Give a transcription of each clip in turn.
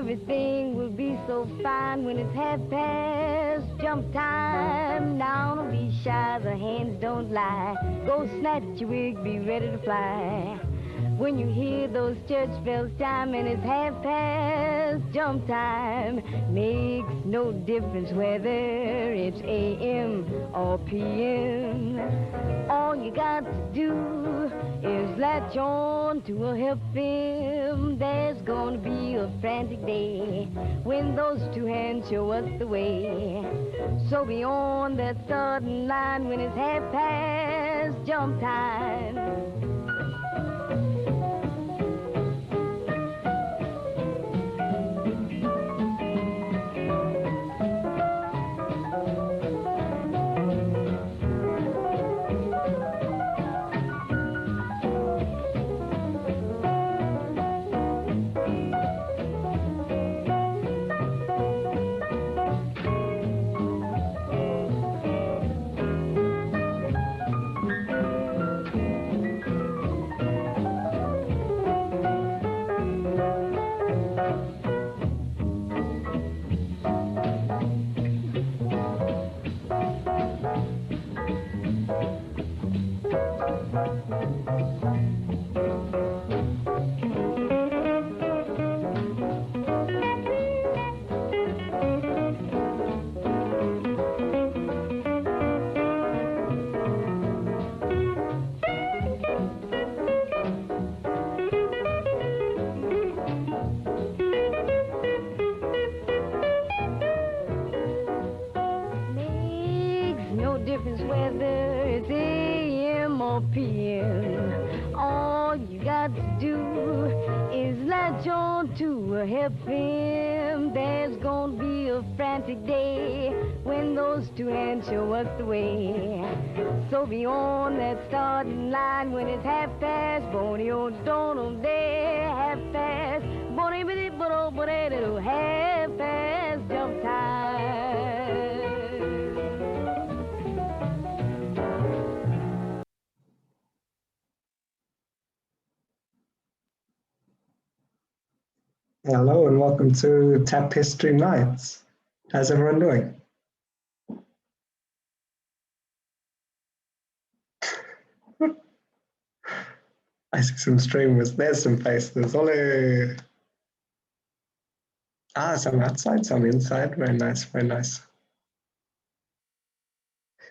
Everything will be so fine when it's half past jump time. Now don't be shy, the hands don't lie. Go snatch your wig, be ready to fly. When you hear those church bells chime and it's half past jump time, makes no difference whether it's AM or PM. All you got to do is latch on to a hip film. There's gonna be a frantic day when those two hands show us the way. So be on that starting line when it's half past jump time. To a hip film, there's gonna be a frantic day when those two hands show us the way. So be on that starting line when it's half past, bonio don't day, half past, bonio half past jump time. Hello and welcome to Tap History Nights. How's everyone doing? I see some streamers. There's some faces. Ole. Ah, some outside, some inside. Very nice, very nice.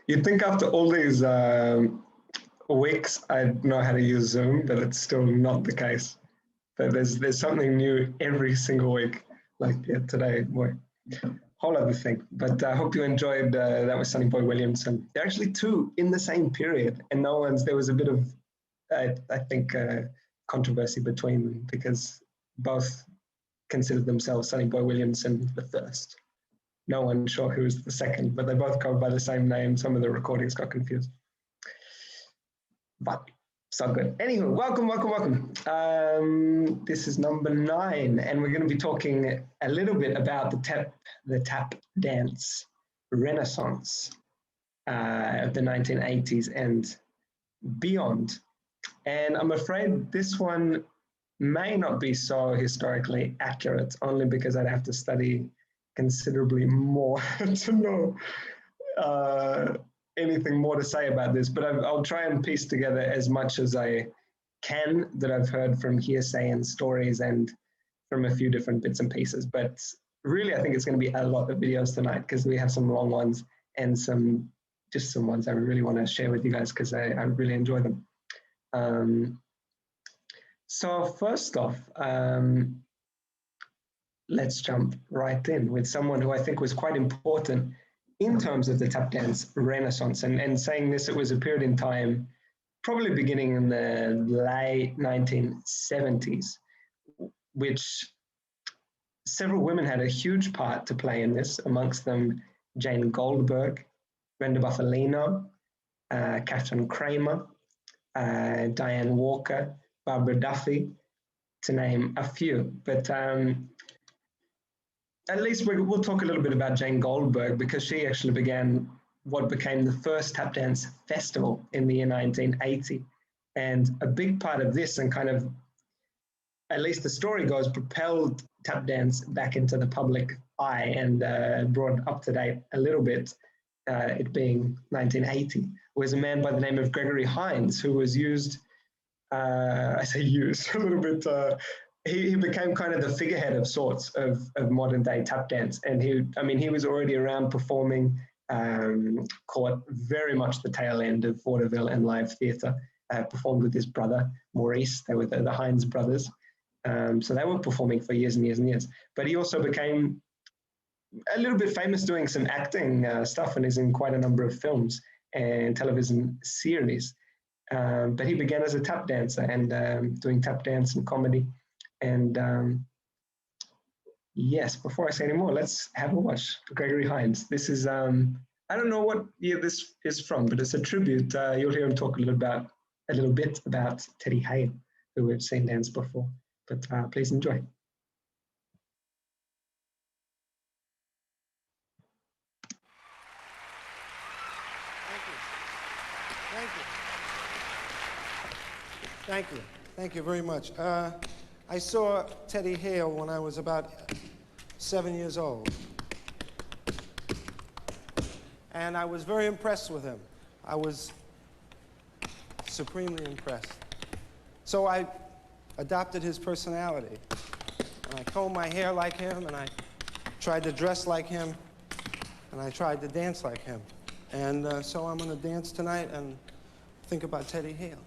You'd think after all these weeks I'd know how to use Zoom, but it's still not the case. But there's something new every single week. Like today, boy, whole other thing. But I hope you enjoyed that with Sonny Boy Williamson. They're actually two in the same period, and there was a bit of, I think, controversy between them because both considered themselves Sonny Boy Williamson the first. No one's sure who was the second, but they both go by the same name. Some of the recordings got confused. But so good. Anywho, welcome. This is number 9, and we're going to be talking a little bit about the tap dance renaissance of the 1980s and beyond. And I'm afraid this one may not be so historically accurate, only because I'd have to study considerably more to know anything more to say about this, but I'll try and piece together as much as I can that I've heard from hearsay and stories and from a few different bits and pieces. But really, I think it's going to be a lot of videos tonight because we have some long ones and some ones I really want to share with you guys because I really enjoy them. So first off, let's jump right in with someone who I think was quite important in terms of the tap dance renaissance. And saying this, it was a period in time, probably beginning in the late 1970s, which several women had a huge part to play in this, amongst them Jane Goldberg, Brenda Bufalino, Catherine Kramer, Dianne Walker, Barbara Duffy, to name a few. But at least we'll talk a little bit about Jane Goldberg because she actually began what became the first tap dance festival in the year 1980. And a big part of this, and kind of, at least the story goes, propelled tap dance back into the public eye and brought up to date a little bit, it being 1980, was a man by the name of Gregory Hines, who was used, I say used, a little bit, he became kind of the figurehead of sorts of modern day tap dance. And he was already around performing, caught very much the tail end of vaudeville and live theatre, performed with his brother, Maurice. They were the Hines brothers. So they were performing for years and years and years. But he also became a little bit famous doing some acting stuff and is in quite a number of films and television series. But he began as a tap dancer and doing tap dance and comedy. And yes, before I say any more, let's have a watch. Gregory Hines. This is, I don't know what year this is from, but it's a tribute. You'll hear him talk a little bit about Teddy Hale, who we've seen dance before. But please enjoy. Thank you. Thank you very much. I saw Teddy Hale when I was about 7 years old. And I was very impressed with him. I was supremely impressed. So I adopted his personality. And I combed my hair like him, and I tried to dress like him, and I tried to dance like him. And so I'm going to dance tonight and think about Teddy Hale.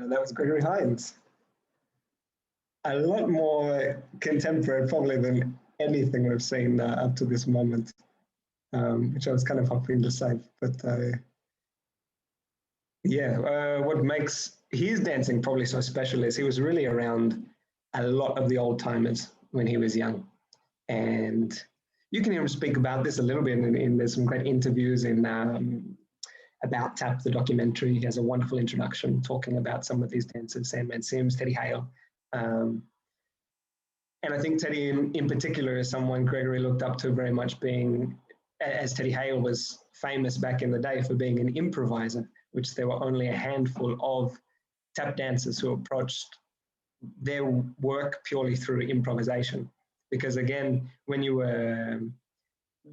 That was Gregory Hines. A lot more contemporary, probably, than anything we've seen up to this moment. which I was kind of hoping to save. But what makes his dancing probably so special is he was really around a lot of the old timers when he was young. And you can hear him speak about this a little bit there's some great interviews in About Tap, the documentary. He has a wonderful introduction talking about some of these dancers, Sandman Sims, Teddy Hale. And I think Teddy in particular is someone Gregory looked up to very much, being, as Teddy Hale was famous back in the day for being an improviser, which there were only a handful of tap dancers who approached their work purely through improvisation. Because again, when you were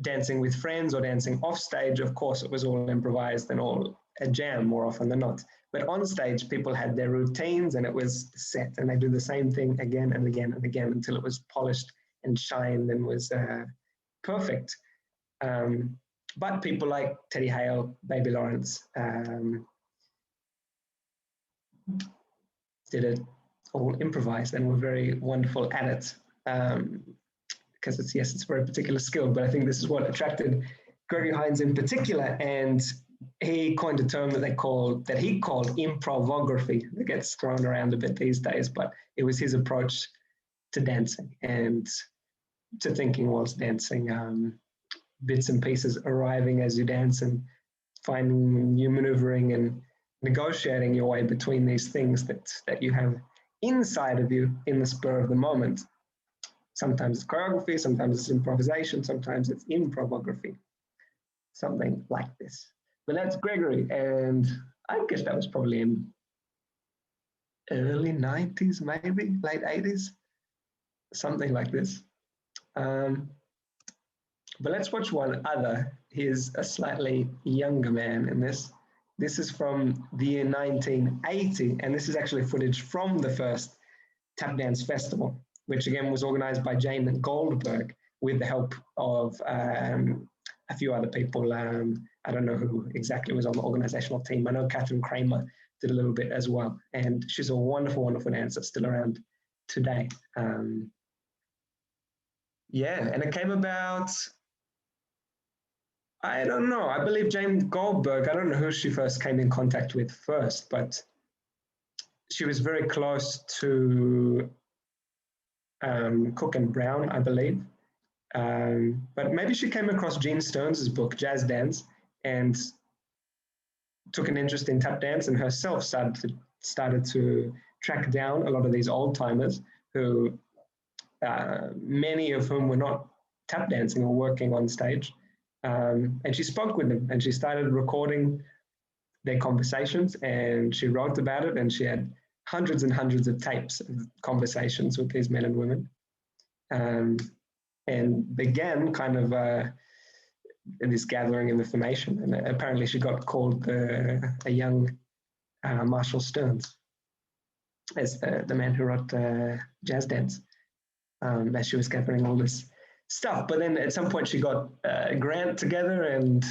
dancing with friends or dancing off stage, of course, it was all improvised and all a jam more often than not. But on stage, people had their routines and it was set, and they do the same thing again and again and again until it was polished and shined and was perfect. But people like Teddy Hale, Baby Lawrence, did it all improvised and were very wonderful at it. Because it's a very particular skill, but I think this is what attracted Gregory Hines in particular, and he coined a term that he called improvography, that gets thrown around a bit these days, but it was his approach to dancing and to thinking whilst dancing, bits and pieces arriving as you dance and finding new maneuvering and negotiating your way between these things that you have inside of you in the spur of the moment. Sometimes it's choreography, sometimes it's improvisation, sometimes it's improvography, something like this. But that's Gregory, and I guess that was probably in early 90s, maybe, late 80s, something like this. But let's watch one other. He's a slightly younger man in this. This is from the year 1980, and this is actually footage from the first Tap Dance Festival, which again was organized by Jane Goldberg with the help of a few other people. I don't know who exactly was on the organizational team. I know Catherine Kramer did a little bit as well, and she's a wonderful, wonderful dancer still around today. And it came about, I don't know, I believe Jane Goldberg, I don't know who she first came in contact with first, but she was very close to Cook and Brown, I believe. But maybe she came across Gene Stearns' book, Jazz Dance, and took an interest in tap dance, and herself started to track down a lot of these old timers who, many of whom were not tap dancing or working on stage. And she spoke with them, and she started recording their conversations, and she wrote about it, and she had hundreds and hundreds of tapes of conversations with these men and women, and began kind of this gathering of information. And apparently she got called a young Marshall Stearns as the man who wrote Jazz Dance, as she was gathering all this stuff. But then at some point she got a grant together and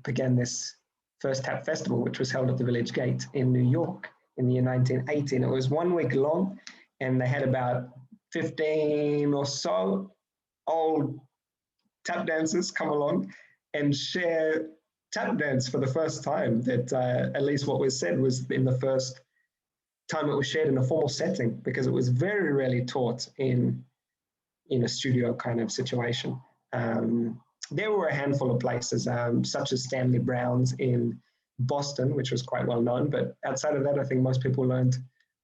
began this first Tap Festival, which was held at the Village Gate in New York in the year 1918. It was 1 week long, and they had about 15 or so old tap dancers come along and share tap dance for the first time. That at least what was said was in the first time it was shared in a formal setting, because it was very rarely taught in a studio kind of situation. There were a handful of places, such as Stanley Brown's in Boston, which was quite well known. But outside of that, I think most people learned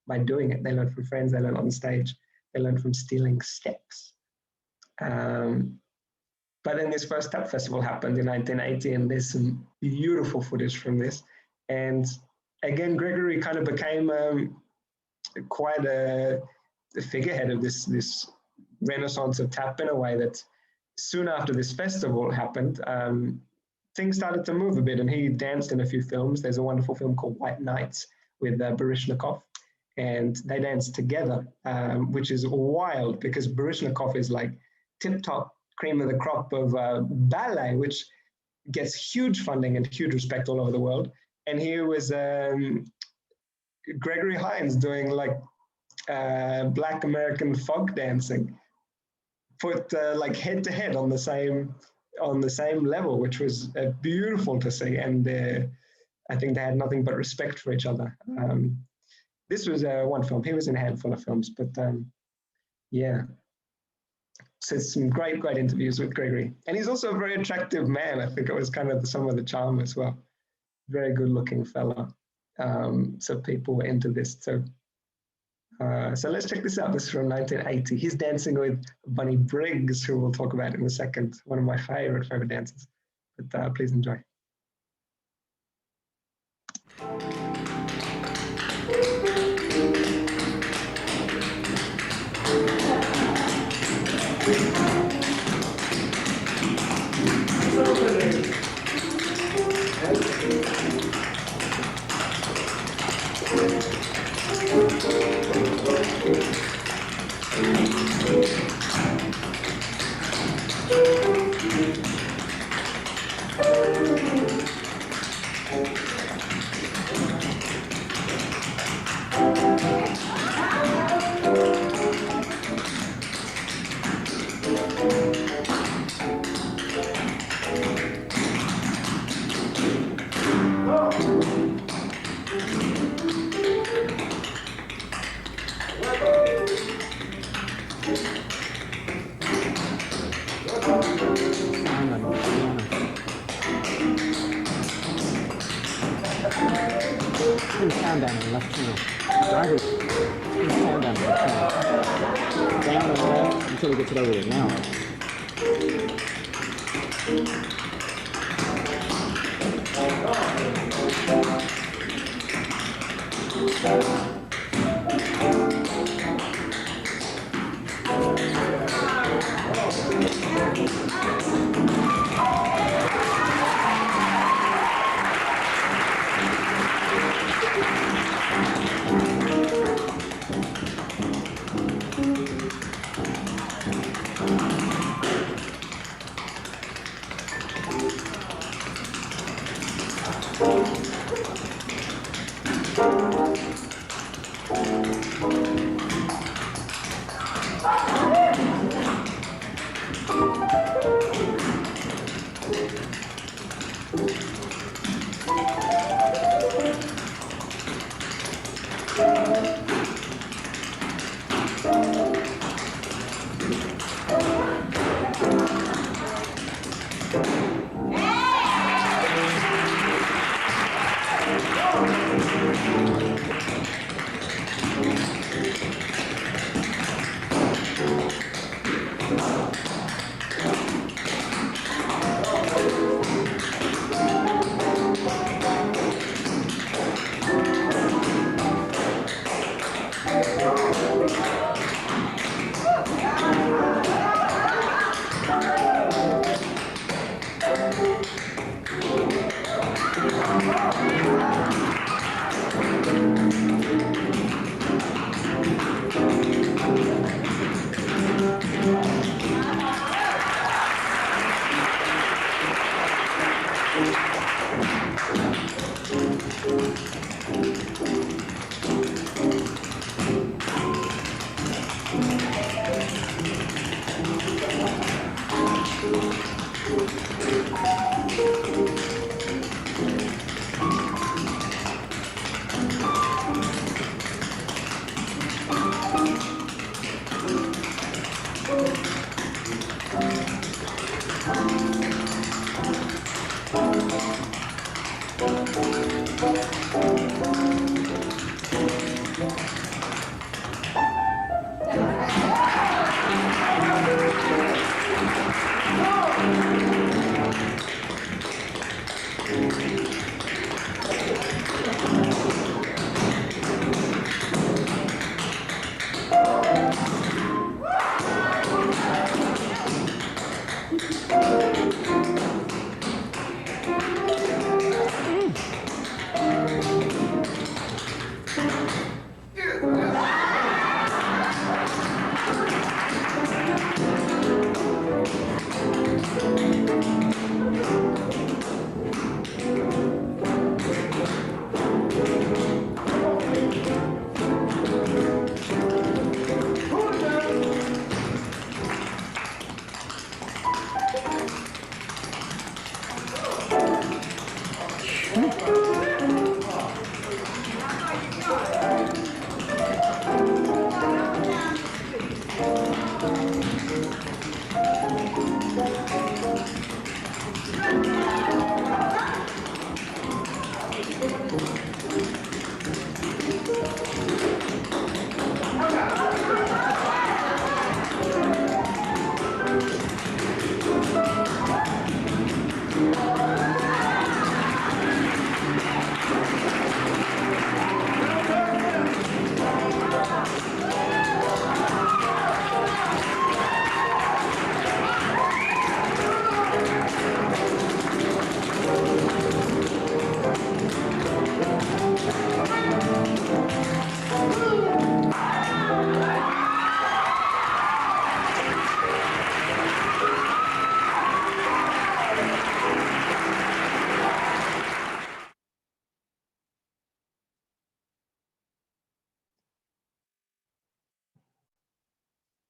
by doing it. They learned from friends, they learned on stage, they learned from stealing steps. But then this first Tap Festival happened in 1980, and there's some beautiful footage from this. And again, Gregory kind of became quite a figurehead of this renaissance of tap, in a way that soon after this festival happened, things started to move a bit, and he danced in a few films. There's a wonderful film called White Nights with Baryshnikov, and they danced together, which is wild because Baryshnikov is like tip-top cream of the crop of ballet, which gets huge funding and huge respect all over the world. And here was Gregory Hines doing like Black American folk dancing, put like head to head on the same on the same level, which was beautiful to see. And I think they had nothing but respect for each other. This was one film. He was in a handful of films, but yeah. So some great interviews with Gregory. And he's also a very attractive man. I think it was kind of some of the charm as well. Very good looking fella. So people were into this too. So let's check this out. This is from 1980. He's dancing with Bunny Briggs, who we'll talk about in a second. One of my favorite dancers. But please enjoy. Until he gets it over there now.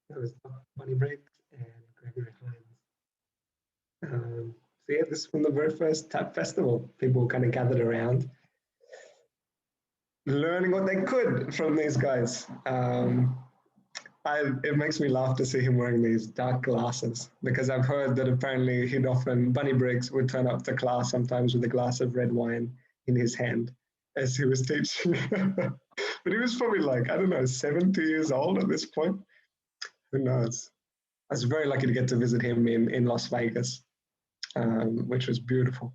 That was Bunny Briggs and Gregory Hines. So yeah, this is from the very first tap festival. People kind of gathered around, learning what they could from these guys. It makes me laugh to see him wearing these dark glasses because I've heard that apparently Bunny Briggs would turn up to class sometimes with a glass of red wine in his hand as he was teaching. But he was probably like, I don't know, 70 years old at this point. Who knows? I was very lucky to get to visit him in Las Vegas, which was beautiful.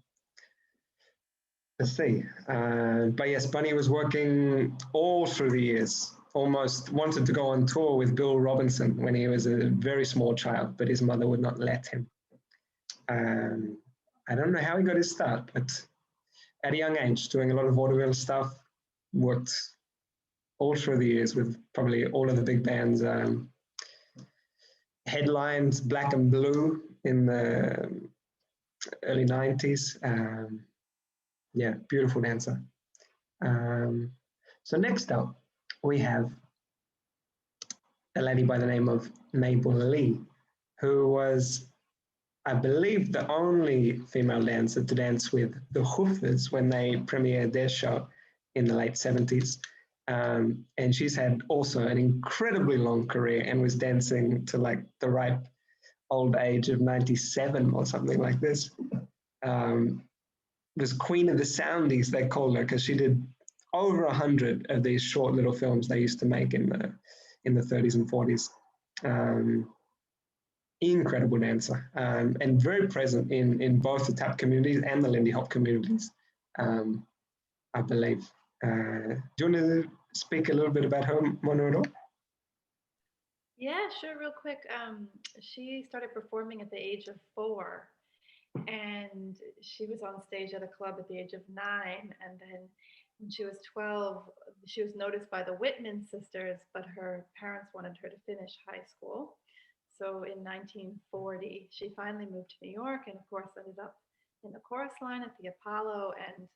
Let's see. But yes, Bunny was working all through the years. Almost wanted to go on tour with Bill Robinson when he was a very small child, but his mother would not let him. I don't know how he got his start, but at a young age, doing a lot of vaudeville stuff, worked all through the years with probably all of the big bands. Headlines, Black and Blue in the early 90s. Yeah, beautiful dancer. So next up, we have a lady by the name of Mable Lee, who was, I believe, the only female dancer to dance with the Hoofers when they premiered their show in the late 70s. And she's had also an incredibly long career and was dancing to like the ripe old age of 97 or something like this. Was Queen of the Soundies, they called her, because she did over 100 of these short little films they used to make in the 30s and 40s. Incredible dancer, and very present in both the tap communities and the Lindy Hop communities, I believe. Do you want to speak a little bit about her, Monu, at all? Yeah, sure, real quick. She started performing at the age of 4, and she was on stage at a club at the age of 9, and then when she was 12, she was noticed by the Whitman sisters, but her parents wanted her to finish high school. So in 1940, she finally moved to New York and, of course, ended up in the chorus line at the Apollo. And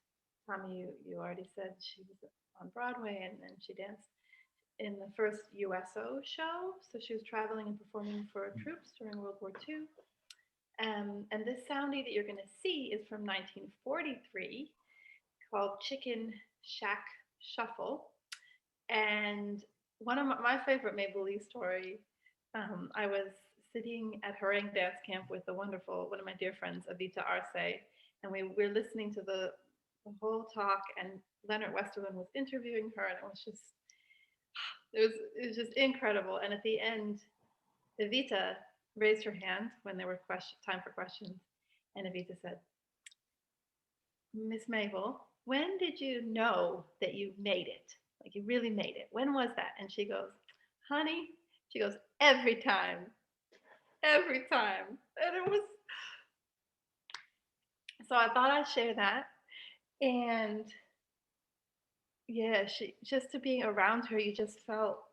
Tommy, you already said she was on Broadway, and she danced in the first USO show. So she was traveling and performing for troops during World War II. And this soundie that you're going to see is from 1943, called Chicken Shack Shuffle. And one of my favorite Mable Lee story, I was sitting at Harangue Dance Camp with one of my dear friends, Avita Arce, and we were listening to the whole talk, and Leonard Westerlund was interviewing her, and it was just incredible. And at the end, Avita raised her hand when there were time for questions, and Avita said, "Miss Mable, when did you know that you made it? Like you really made it? When was that?" And she goes, "Honey," she goes, every time. And it was, so I thought I'd share that. And yeah, just to be around her, you just felt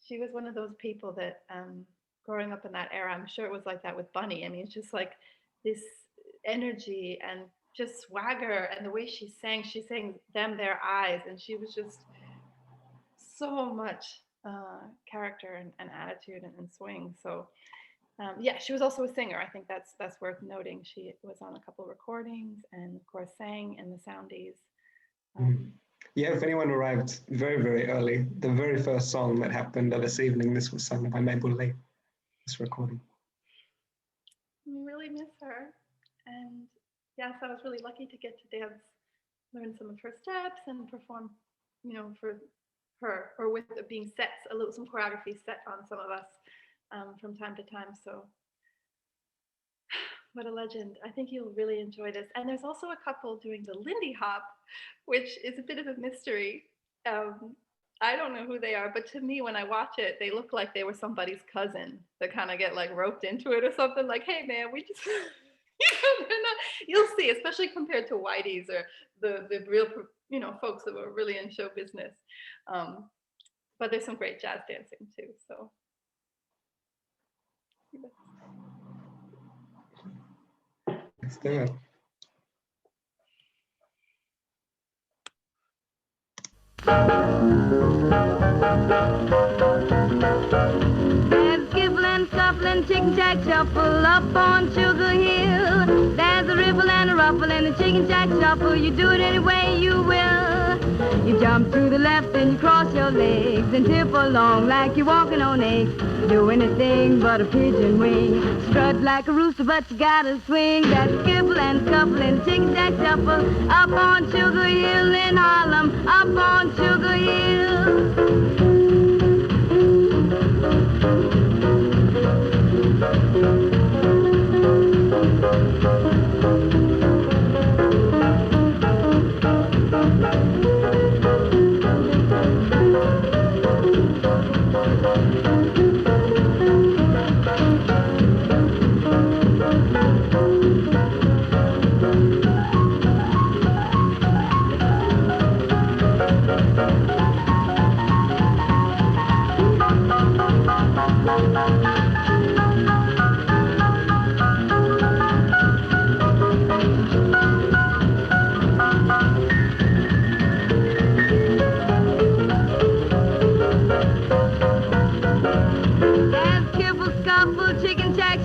she was one of those people that growing up in that era, I'm sure it was like that with Bunny. I mean, it's just like this energy and just swagger, and the way she sang Them Their Eyes, and she was just so much character and attitude and swing. So Yeah, she was also a singer. I think that's worth noting. She was on a couple of recordings and of course sang in the Soundies. Yeah, if anyone arrived very, very early, the very first song that happened this evening, this was sung by Mable, this recording. Really miss her. And yes, I was really lucky to get to dance, learn some of her steps and perform, you know, for her, or with it being sets, some choreography set on some of us from time to time. So what a legend. I think you'll really enjoy this. And there's also a couple doing the Lindy Hop, which is a bit of a mystery. I don't know who they are, but to me, when I watch it, they look like they were somebody's cousin that kind of get like roped into it or something, like, hey man, we just, you'll see, especially compared to Whitey's or the real, you know, folks that were really in show business. But there's some great jazz dancing too, so. Let's do it. There's skiffling, scuffling, chicken-jack shuffle up on Sugar Hill. There's a ripple and a ruffle and a chicken-jack shuffle. You do it any way you will. You jump to the left and you cross your legs and tip along like you're walking on eggs. Do anything but a pigeon wing. Strut like a rooster, but you gotta swing. That skiffle and scuffle and chicken-jack shuffle up on Sugar Hill in Harlem. Up on Sugar Hill.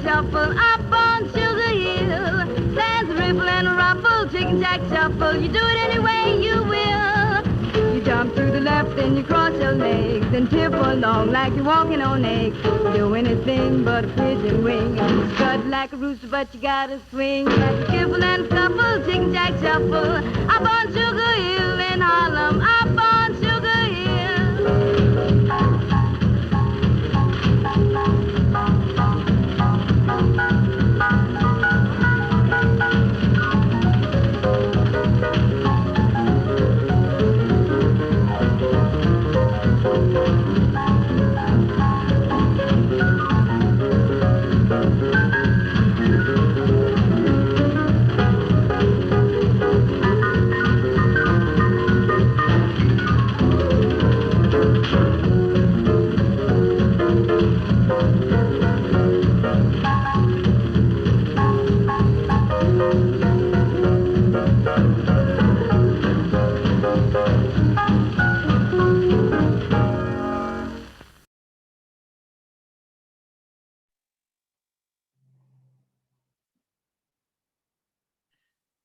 Shuffle up on Sugar Hill. There's a ripple and a ruffle, chicken-jack shuffle. You do it any way you will. You jump to the left and you cross your legs and tip along like you're walking on eggs. Do anything but a pigeon wing. Strut like a rooster, but you gotta swing. Like a skiffle and a scuffle, chicken-jack shuffle. Up on Sugar Hill in Harlem. Up on Sugar Hill.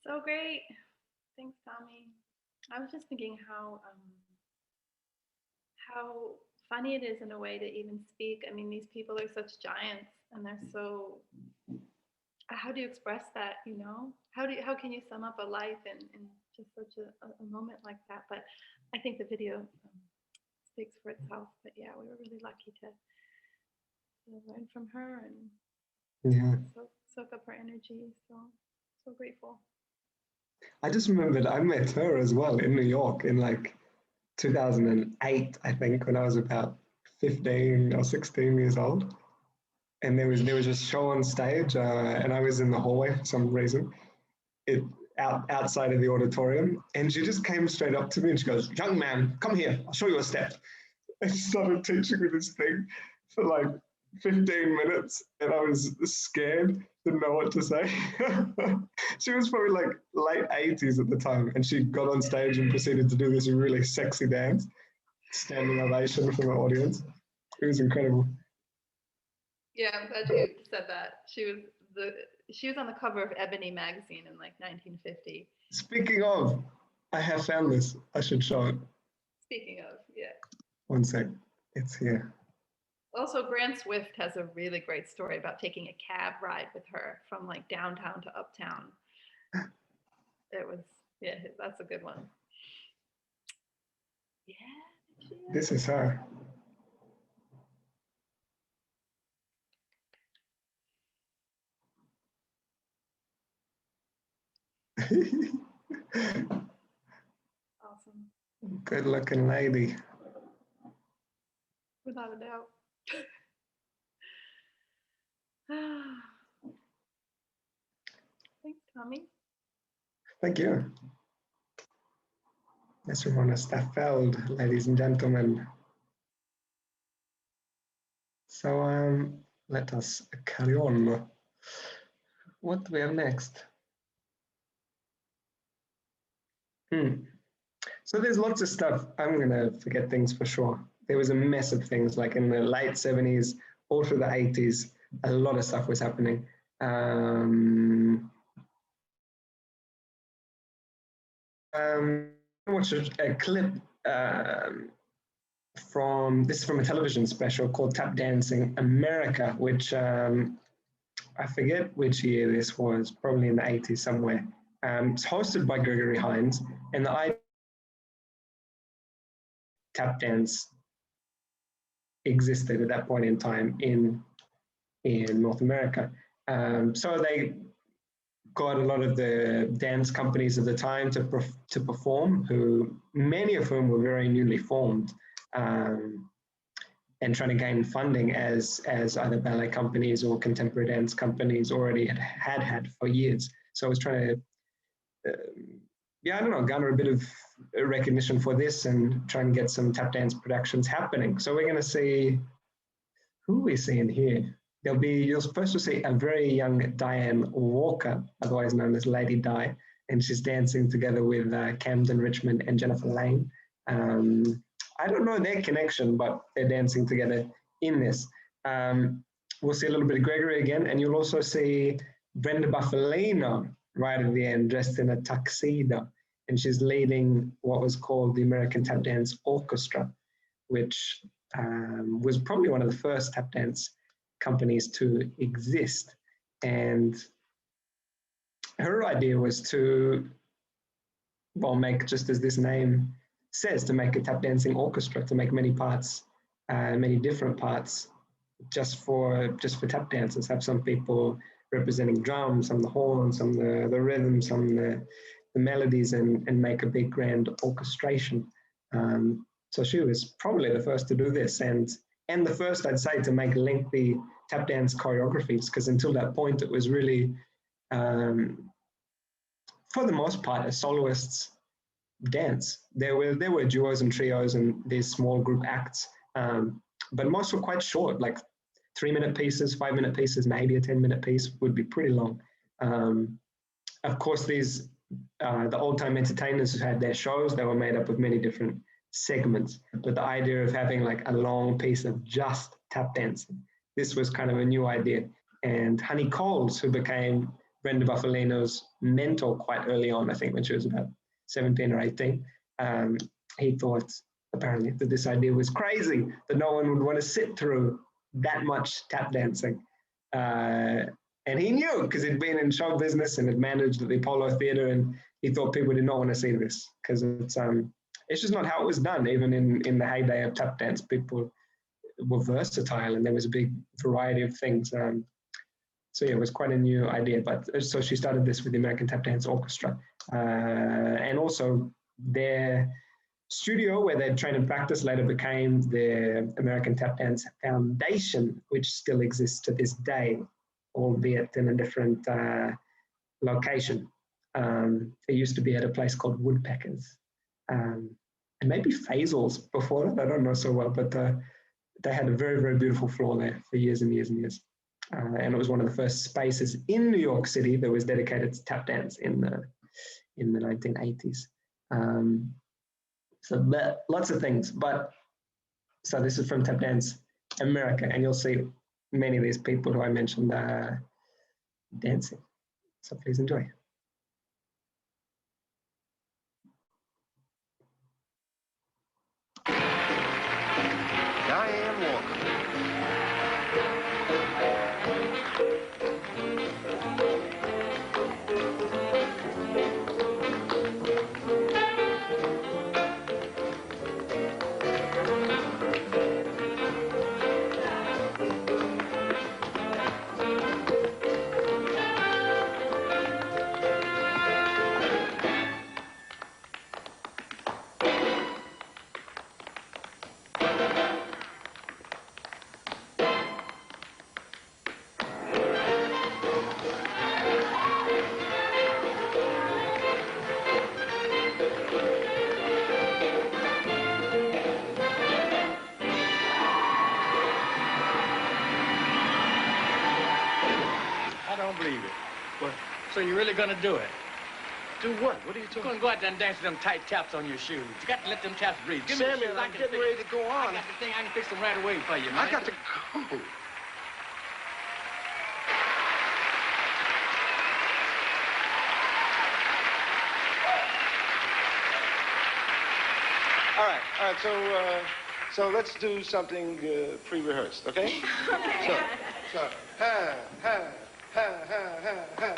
So great. Thanks, Tommy. I was just thinking how funny it is in a way to even speak. I mean, these people are such giants and they're so, how do you express that, you know? How can you sum up a life in just such a moment like that? But I think the video speaks for itself. But yeah, we were really lucky to learn from her and soak up her energy. So grateful. I just remembered I met her as well in New York in like 2008, I think, when I was about 15 or 16 years old. And there was a show on stage, and I was in the hallway for some reason, outside of the auditorium, and she just came straight up to me and she goes, "Young man, come here, I'll show you a step." And she started teaching me this thing for like 15 minutes, and I was scared, didn't know what to say. She was probably like late 80s at the time, and she got on stage and proceeded to do this really sexy dance, standing ovation from the audience. It was incredible. Yeah, I'm glad you said that. She was on the cover of Ebony magazine in like 1950. Speaking of, I have found this. I should show it. Speaking of, yeah. One sec. It's here. Also, Grant Swift has a really great story about taking a cab ride with her from like downtown to uptown. It was, yeah, that's a good one. Yeah. This is her. Awesome. Good looking lady. Without a doubt. Thanks, Tommy. Thank you. That's Ramona Staffeld, ladies and gentlemen. So let us carry on. What do we have next? So there's lots of stuff. I'm gonna forget things for sure. There was a mess of things like in the late 70s, all through the 80s, a lot of stuff was happening. Watch a clip from a television special called Tap Dancing America, which I forget which year this was, probably in the 80s somewhere. It's hosted by Gregory Hines, and the idea tap dance existed at that point in time in North America. So they got a lot of the dance companies of the time to perform, many of whom were very newly formed, and trying to gain funding as either ballet companies or contemporary dance companies already had for years. So I was trying to, garner a bit of recognition for this and try and get some tap dance productions happening. So we're going to see, who are we seeing here? You're supposed to see a very young Dianne Walker, otherwise known as Lady Di, and she's dancing together with Camden Richmond and Jennifer Lane. I don't know their connection, but they're dancing together in this. We'll see a little bit of Gregory again, and you'll also see Brenda Bufalino right at the end, dressed in a tuxedo, and she's leading what was called the American Tap Dance Orchestra, which was probably one of the first tap dance companies to exist. And her idea was to, make, just as this name says, to make a tap dancing orchestra, to make many parts, many different parts, just for tap dancers. Have some people representing drums, some the horns, some the rhythm, some the melodies, and make a big grand orchestration. So she was probably the first to do this, and the first, I'd say, to make lengthy tap dance choreographies, because until that point it was really, for the most part, a soloist's dance. There were duos and trios and these small group acts, but most were quite short, like 3-minute pieces, 5-minute pieces, maybe a 10-minute piece would be pretty long. Of course, these the old-time entertainers who had their shows, they were made up of many different segments, but the idea of having like a long piece of just tap dancing, this was kind of a new idea. And Honi Coles, who became Brenda Bufalino's mentor quite early on, I think when she was about 17 or 18, he thought apparently that this idea was crazy, that no one would want to sit through that much tap dancing. And he knew, because he'd been in show business and had managed at the Apollo Theatre, and he thought people did not want to see this, because it's just not how it was done. Even in the heyday of tap dance, people were versatile and there was a big variety of things. So yeah, it was quite a new idea. But so she started this with the American Tap Dance Orchestra, and also their studio where they'd train and practice later became the American Tap Dance Foundation, which still exists to this day, albeit in a different location. It used to be at a place called Woodpeckers, and maybe Faisal's before that, I don't know so well, but they had a very, very beautiful floor there for years and years and years. And it was one of the first spaces in New York City that was dedicated to tap dance in the 1980s. So lots of things, but so this is from Tap Dance America, and you'll see many of these people who I mentioned dancing. So please enjoy. Dianne Walker. I don't believe it. What? So you're really gonna do it? Do what? What are you You're talking gonna go out there and dance with them tight taps on your shoes. You got to let them taps breathe. Give me the Samuel, shoes. I I'm can getting fix- ready to go I on. got the thing. I can fix them right away for you, man. I got to go. All right, so let's do something pre-rehearsed, okay? Okay. So, ha, ha, ha, ha, ha, ha.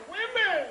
Women!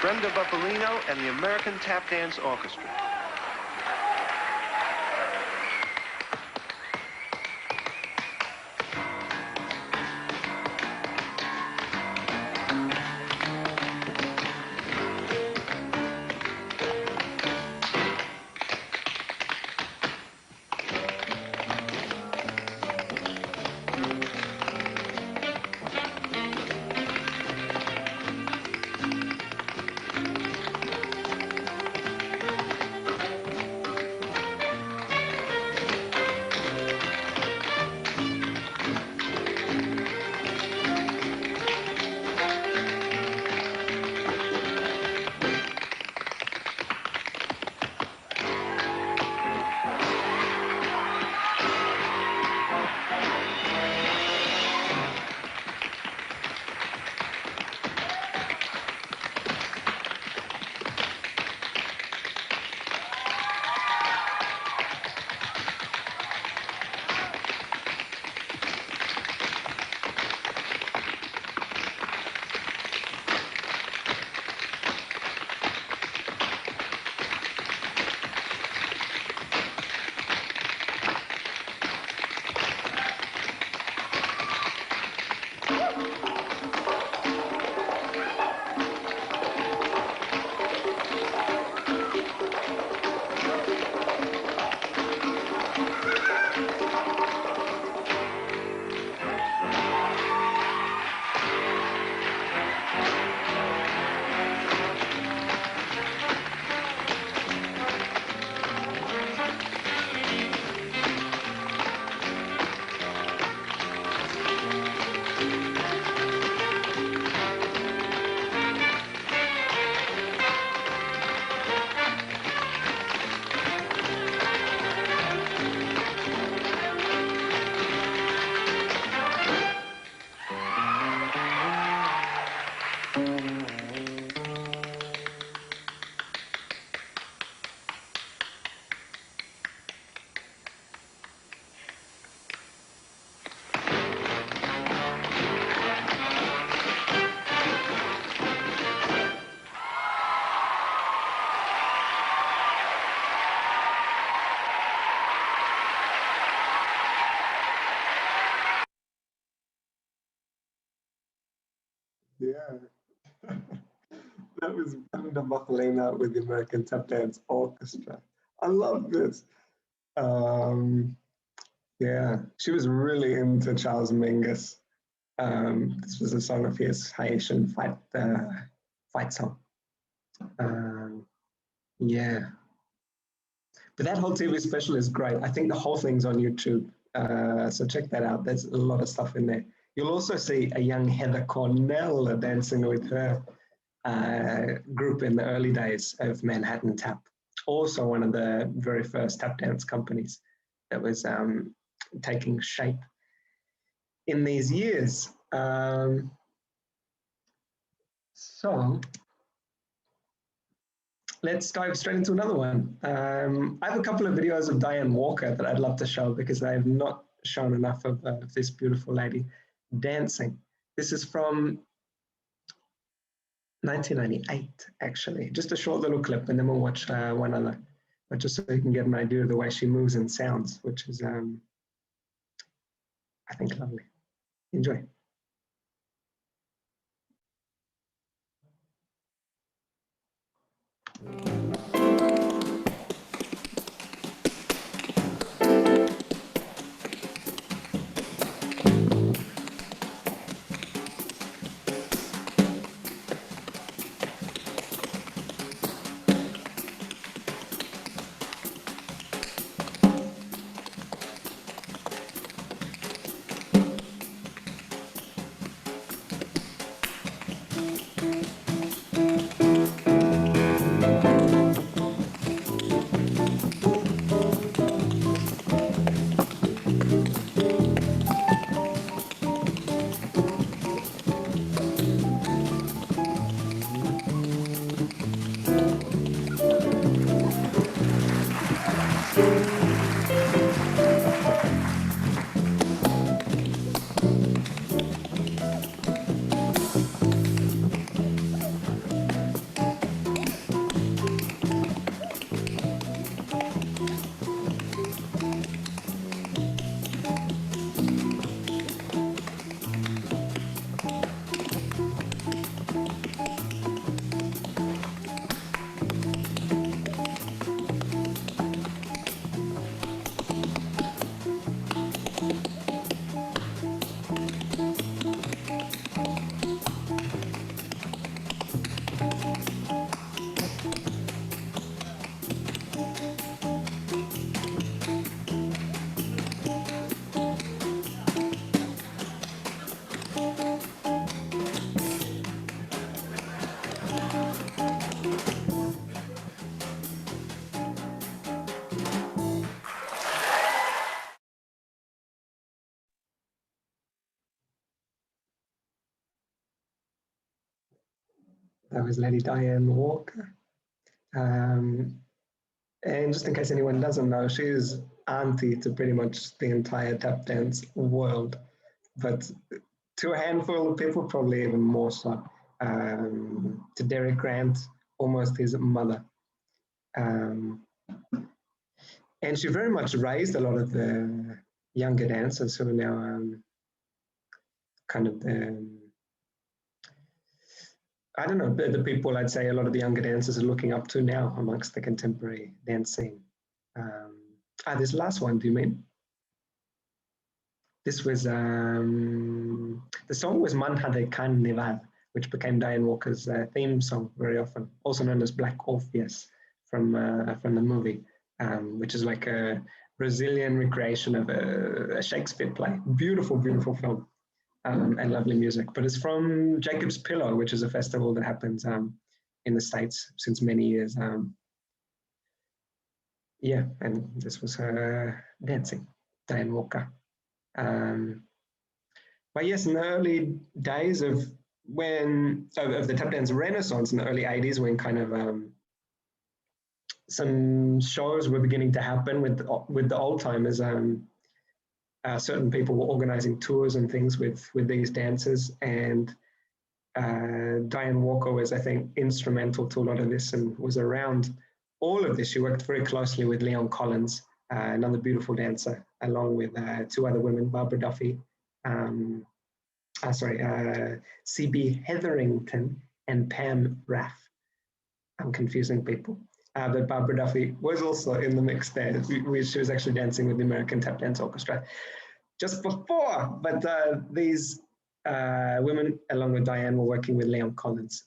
Brenda Bufalino and the American Tap Dance Orchestra. Yeah. That was Brenda Bufalino with the American Tap Dance Orchestra. I love this. Yeah, she was really into Charles Mingus. This was a song of his, Haitian fight song. Yeah. But that whole TV special is great. I think the whole thing's on YouTube. So check that out. There's a lot of stuff in there. You'll also see a young Heather Cornell dancing with her group in the early days of Manhattan Tap. Also one of the very first tap dance companies that was taking shape in these years. So let's dive straight into another one. I have a couple of videos of Dianne Walker that I'd love to show because I have not shown enough of this beautiful lady dancing. This is from 1998, actually. Just a short little clip, and then we'll watch one other, but just so you can get an idea of the way she moves and sounds, which is, I think, lovely. Enjoy. That was Lady Dianne Walker. And just in case anyone doesn't know, she is auntie to pretty much the entire tap dance world, but to a handful of people, probably even more so. To Derek Grant, almost his mother. And she very much raised a lot of the younger dancers who are now kind of I don't know, the people I'd say a lot of the younger dancers are looking up to now amongst the contemporary dance scene. This last one, do you mean? This was, the song was Manha de Carnival, which became Dianne Walker's theme song very often, also known as Black Orpheus from the movie, which is like a Brazilian recreation of a Shakespeare play. Beautiful, beautiful film. And lovely music, but it's from Jacob's Pillow, which is a festival that happens in the States since many years. Yeah, and this was her dancing, Dianne Walker. But yes, in the early days of the tap dance renaissance in the early 80s, when kind of some shows were beginning to happen with the old timers. Certain people were organizing tours and things with these dancers, and Dianne Walker was, I think, instrumental to a lot of this and was around all of this. She worked very closely with Leon Collins, another beautiful dancer, along with two other women, Barbara Duffy, C.B. Hetherington and Pam Raff. I'm confusing people. But Barbara Duffy was also in the mix there. She was actually dancing with the American Tap Dance Orchestra just before. But these women, along with Dianne, were working with Leon Collins.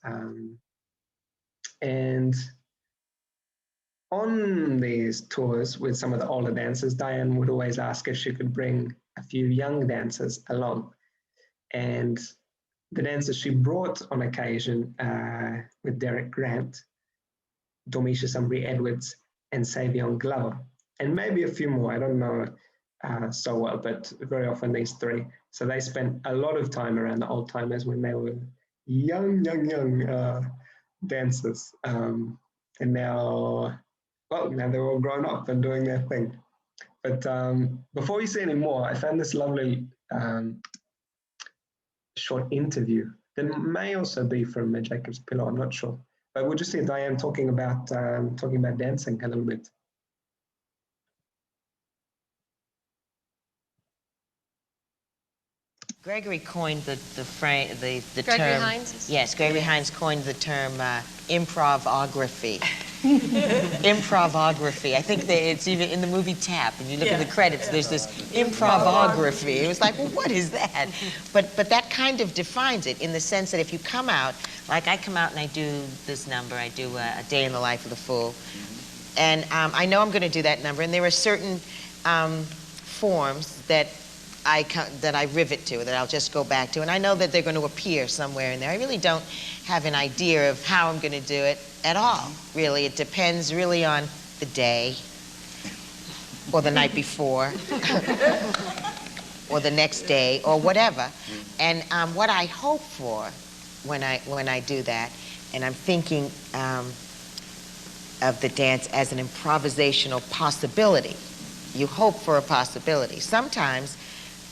And on these tours with some of the older dancers, Dianne would always ask if she could bring a few young dancers along. And the dancers she brought on occasion with Derek Grant, Domisha Sumbry Edwards, and Savion Glover, and maybe a few more, I don't know so well, but very often these three. So they spent a lot of time around the old timers when they were young dancers. And now they're all grown up and doing their thing. But before you see any more, I found this lovely short interview that may also be from Jacob's Pillow, I'm not sure. But we'll just see Dianne talking about dancing a little bit. Gregory coined the Gregory term. Hines? Yes, Gregory Hines coined the term improvography. Improvography. I think that it's even in the movie Tap, and you look at the credits, there's this improvography. It was like, well, what is that? But that kind of defines it in the sense that if you come out, like I come out and I do this number, I do a day in the life of the fool, and I know I'm going to do that number, and there are certain forms that I rivet to, that I'll just go back to, and I know that they're going to appear somewhere in there. I really don't have an idea of how I'm going to do it at all, really. It depends really on the day, or the night before, or the next day, or whatever. And what I hope for when I do that, and I'm thinking of the dance as an improvisational possibility. You hope for a possibility. Sometimes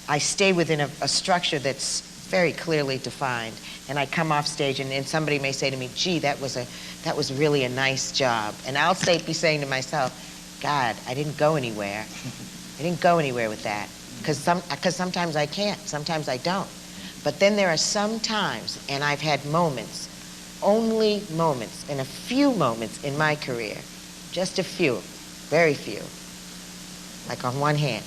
I stay within a structure that's very clearly defined, and I come off stage, and somebody may say to me, gee, that was really a nice job. And I'll be saying to myself, God, I didn't go anywhere. I didn't go anywhere with that. Because sometimes I can't, sometimes I don't. But then there are some times, and I've had moments, only moments, and a few moments in my career, just a few, very few, like on one hand,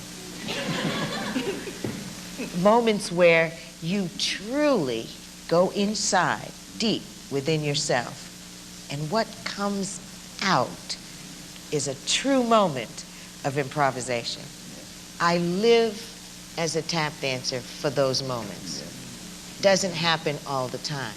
moments where you truly go inside, deep, within yourself. And what comes out is a true moment of improvisation. I live as a tap dancer for those moments. Doesn't happen all the time.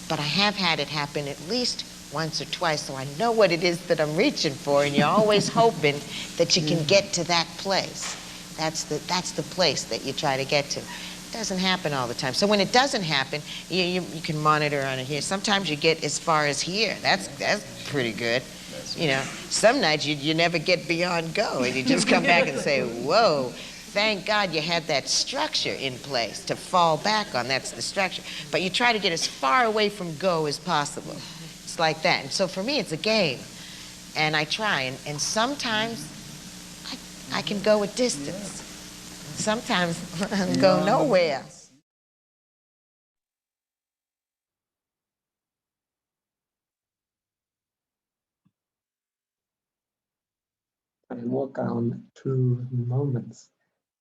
But I have had it happen at least once or twice, so I know what it is that I'm reaching for, and you're always hoping that you can get to that place. That's the place that you try to get to. It doesn't happen all the time. So when it doesn't happen, you can monitor on it here. Sometimes you get as far as here. That's pretty good. You know, some nights you never get beyond go, and you just come back and say, whoa, thank God you had that structure in place to fall back on. That's the structure. But you try to get as far away from go as possible. It's like that. And so for me, it's a game. And I try. And sometimes I can go a distance. Sometimes I go nowhere. And walk on two moments.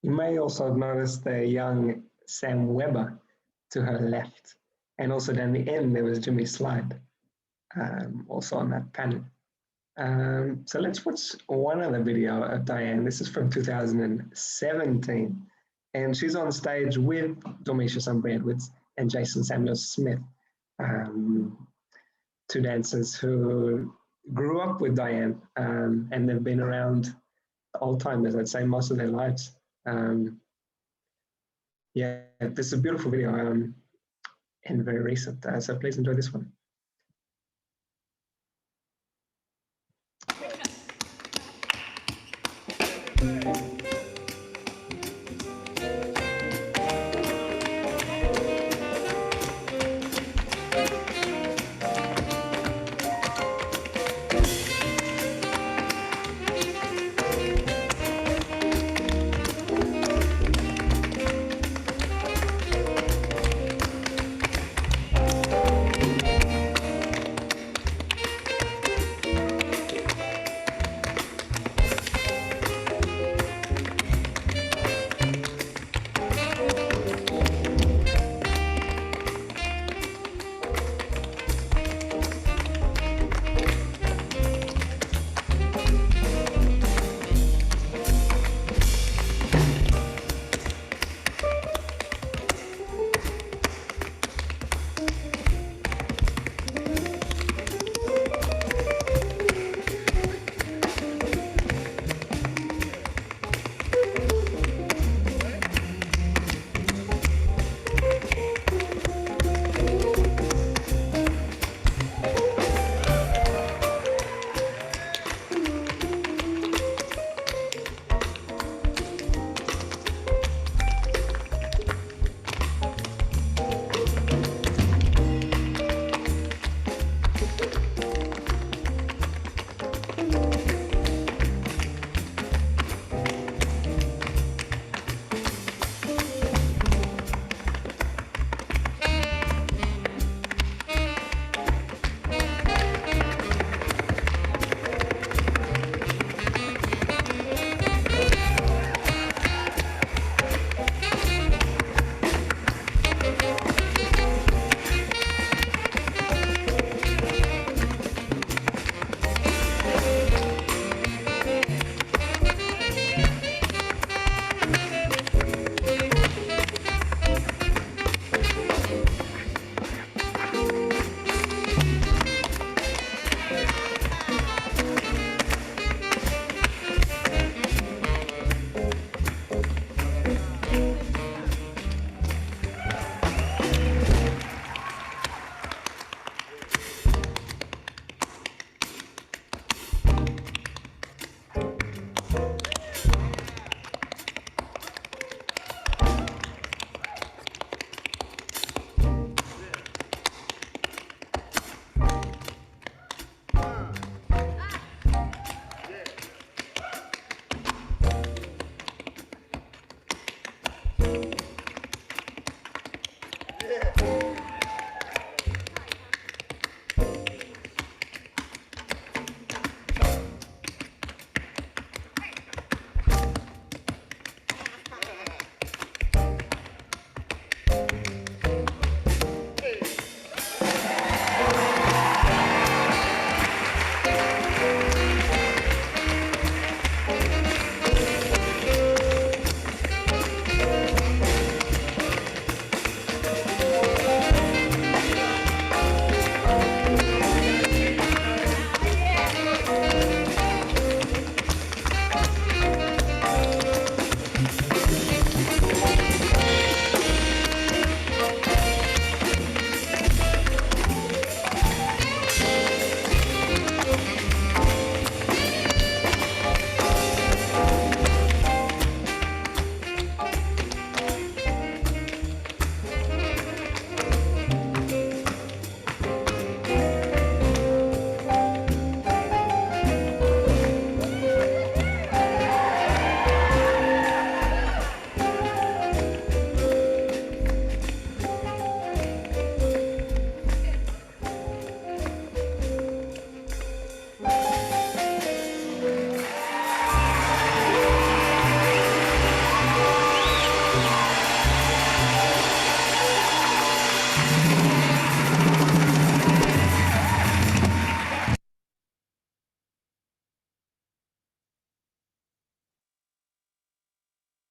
You may also notice the young Sam Weber to her left. And also down the end, there was Jimmy Slide, also on that panel. So let's watch one other video of Dianne. This is from 2017. And she's on stage with Domisha Sunbury Edwards and Jason Samuel Smith, two dancers who grew up with Dianne, and they've been around old timers, I'd say, most of their lives. Yeah, this is a beautiful video and very recent. So please enjoy this one.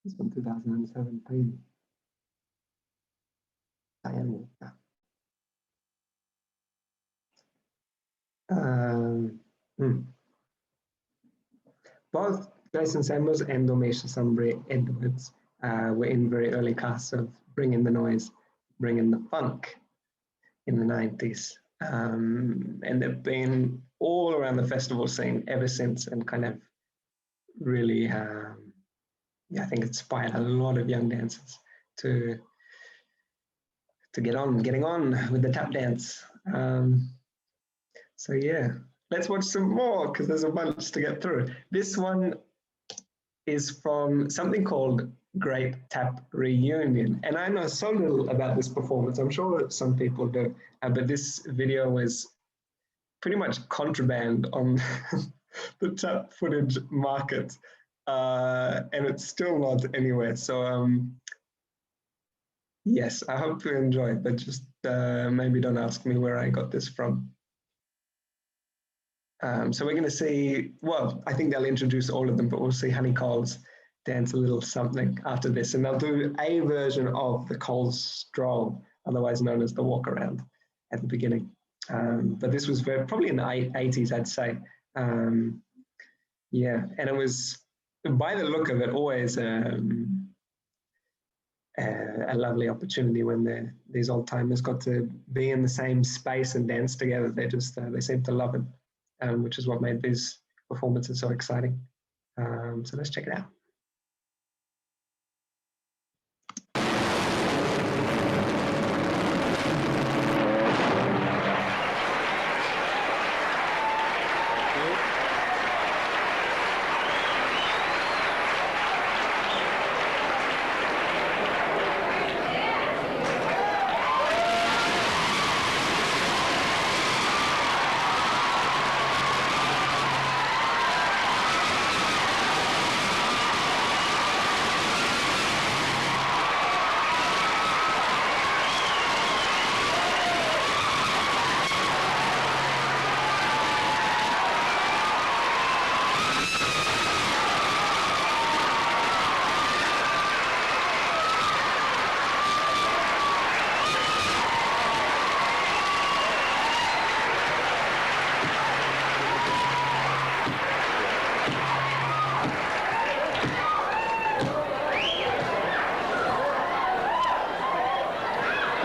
It's from 2017. Dianne Walker. Both Jason Samuels and Domesh Sombre Edwards were in very early casts of Bring in the Noise, Bring in the Funk in the 90s. And they've been all around the festival scene ever since, and kind of really, I think inspired a lot of young dancers to getting on with the tap dance. So yeah, let's watch some more because there's a bunch to get through. This one is from something called Great Tap Reunion. And I know so little about this performance. I'm sure some people do, but this video was pretty much contraband on the tap footage market. And it's still not anywhere. So yes, I hope you enjoy it, but just maybe don't ask me where I got this from. So we're going to see, well, I think they'll introduce all of them, but we'll see Honey Coles dance a little something after this. And they'll do a version of the Coles Stroll, otherwise known as the walk around at the beginning. But this was probably in the 80s, I'd say. Yeah, and it was, by the look of it, always a lovely opportunity when these old timers got to be in the same space and dance together. They seem to love it, which is what made these performances so exciting. So let's check it out.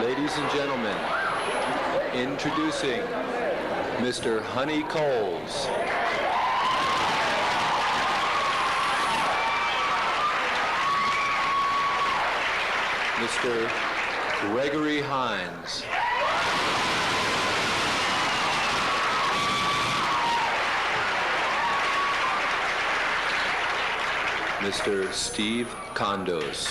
Ladies and gentlemen, introducing Mr. Honey Coles. Mr. Gregory Hines. Mr. Steve Condos.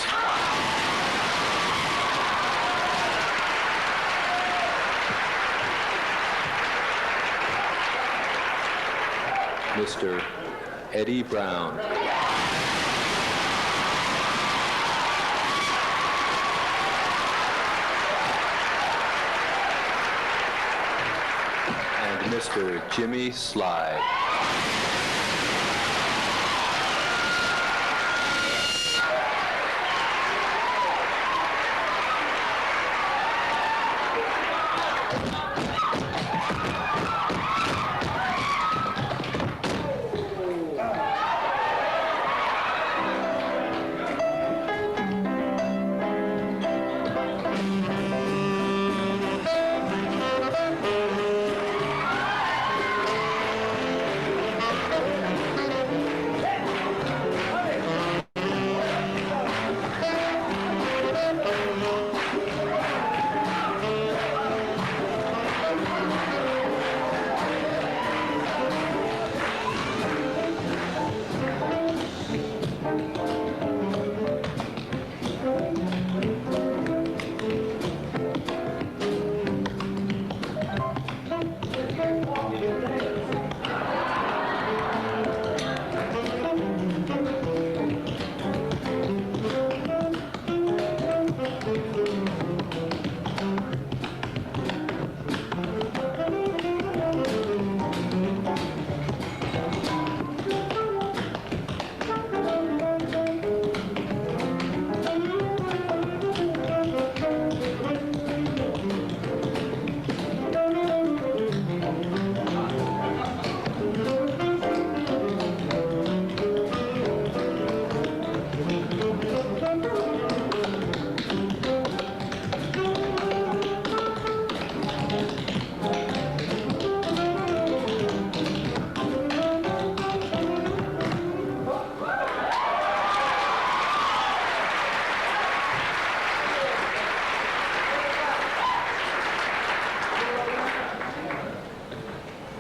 Mr. Eddie Brown. And Mr. Jimmy Slide.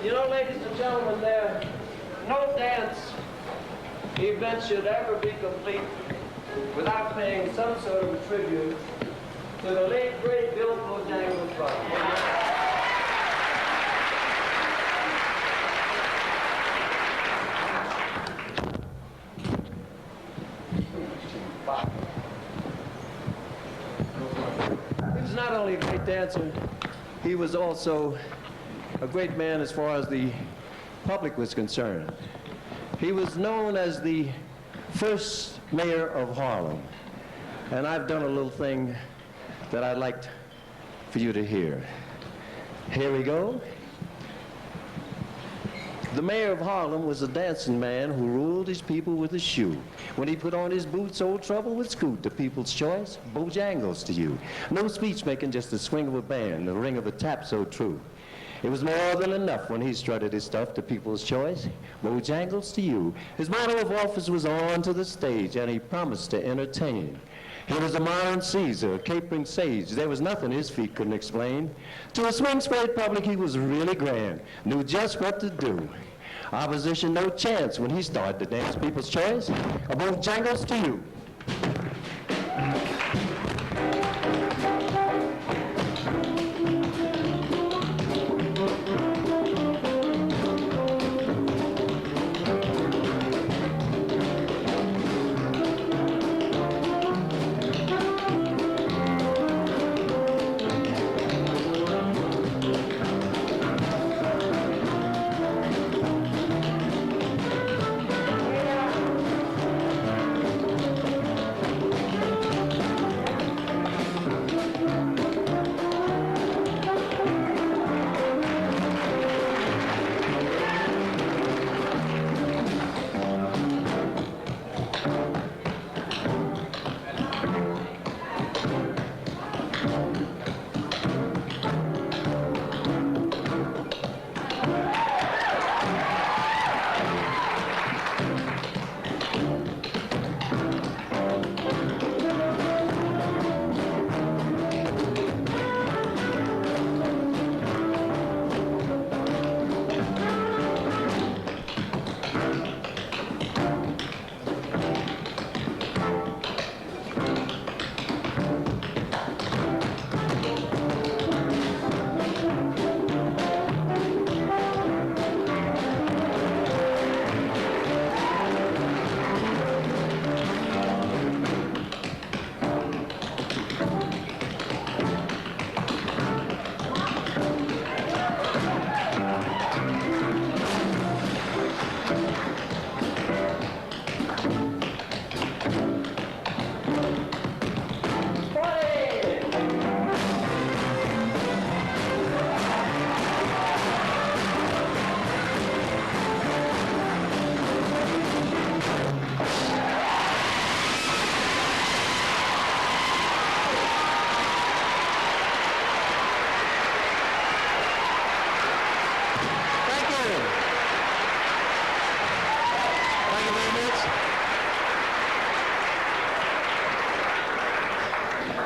You know, ladies and gentlemen, no dance event should ever be complete without paying some sort of tribute to the late, great Bill Bojangles brother. He was not only a great dancer, he was also a great man as far as the public was concerned. He was known as the first mayor of Harlem. And I've done a little thing that I'd like for you to hear. Here we go. The mayor of Harlem was a dancing man who ruled his people with a shoe. When he put on his boots, old trouble would scoot. The people's choice, Bojangles to you. No speech making, just the swing of a band, the ring of a tap so true. It was more than enough when he strutted his stuff, the people's choice, Bojangles to you. His motto of office was on to the stage, and he promised to entertain. He was a modern Caesar, a capering sage. There was nothing his feet couldn't explain. To a swing-sprayed public, he was really grand, knew just what to do. Opposition no chance when he started to dance. People's choice, Bojangles to you.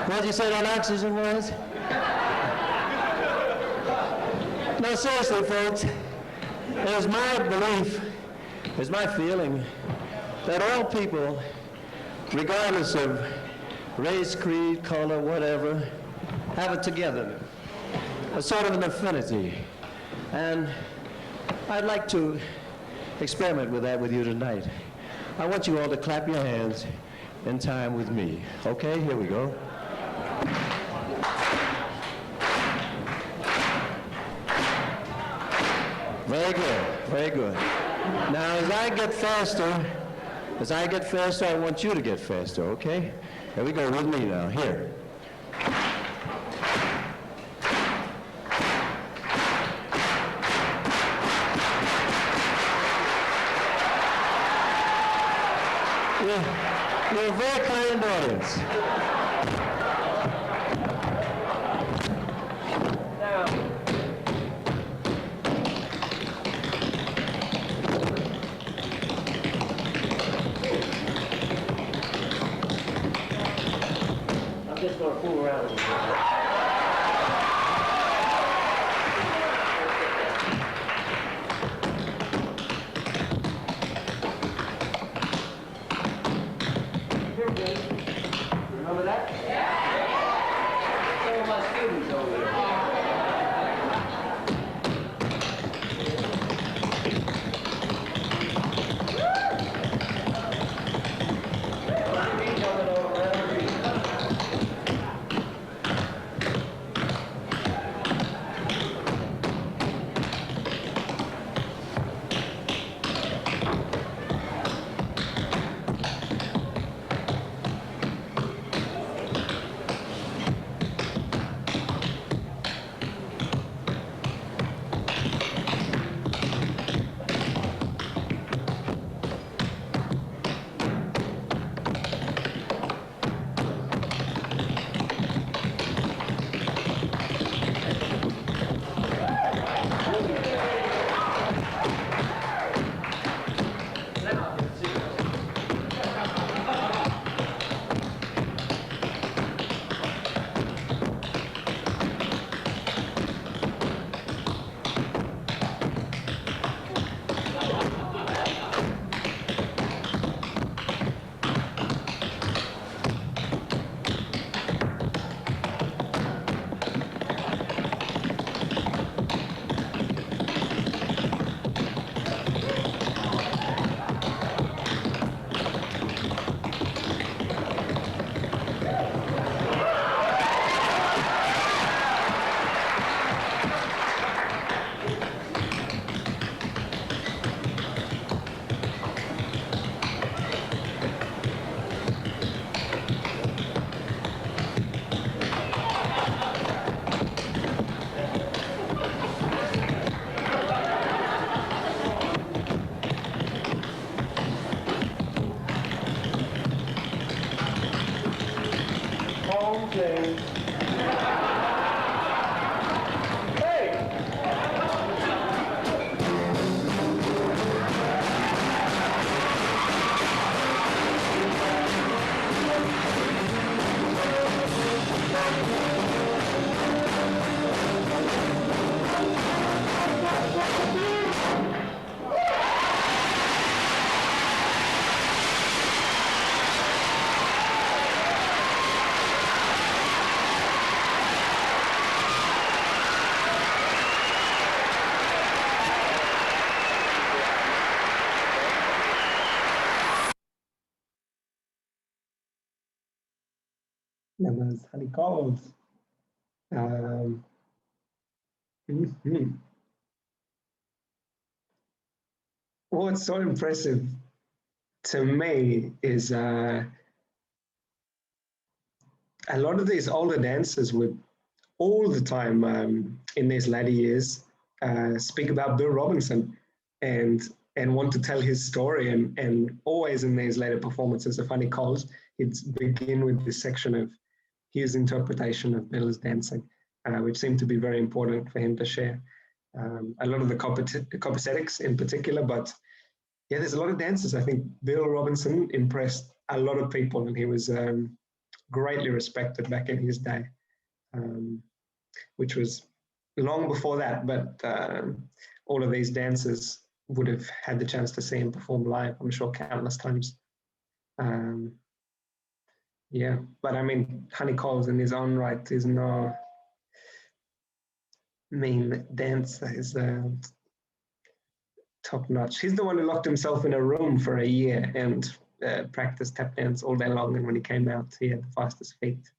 What did you say that oxygen was? No, seriously, folks, it is my belief, it's my feeling that all people, regardless of race, creed, color, whatever, have it together, a sort of an affinity. And I'd like to experiment with that with you tonight. I want you all to clap your hands in time with me. Okay, here we go. Very good, very good. Now, as I get faster, I want you to get faster, okay? Here we go with me now, here. You're a very kind audience. Now, I'm just going to fool around with you. those honey colds. Mhm. What's so impressive to me is a lot of these older dancers would all the time in these later years speak about Bill Robinson and want to tell his story, and always in these later performances of Honey Coles, he'd begin with this section of his interpretation of Bill's dancing, which seemed to be very important for him to share. A lot of the Copasetics in particular, but yeah, there's a lot of dancers. I think Bill Robinson impressed a lot of people, and he was greatly respected back in his day, which was long before that, but all of these dancers would have had the chance to see him perform live, I'm sure, countless times. Yeah, but I mean, Honey Coles in his own right is no mean dancer. He's top notch. He's the one who locked himself in a room for a year and practiced tap dance all day long, and when he came out, he had the fastest feet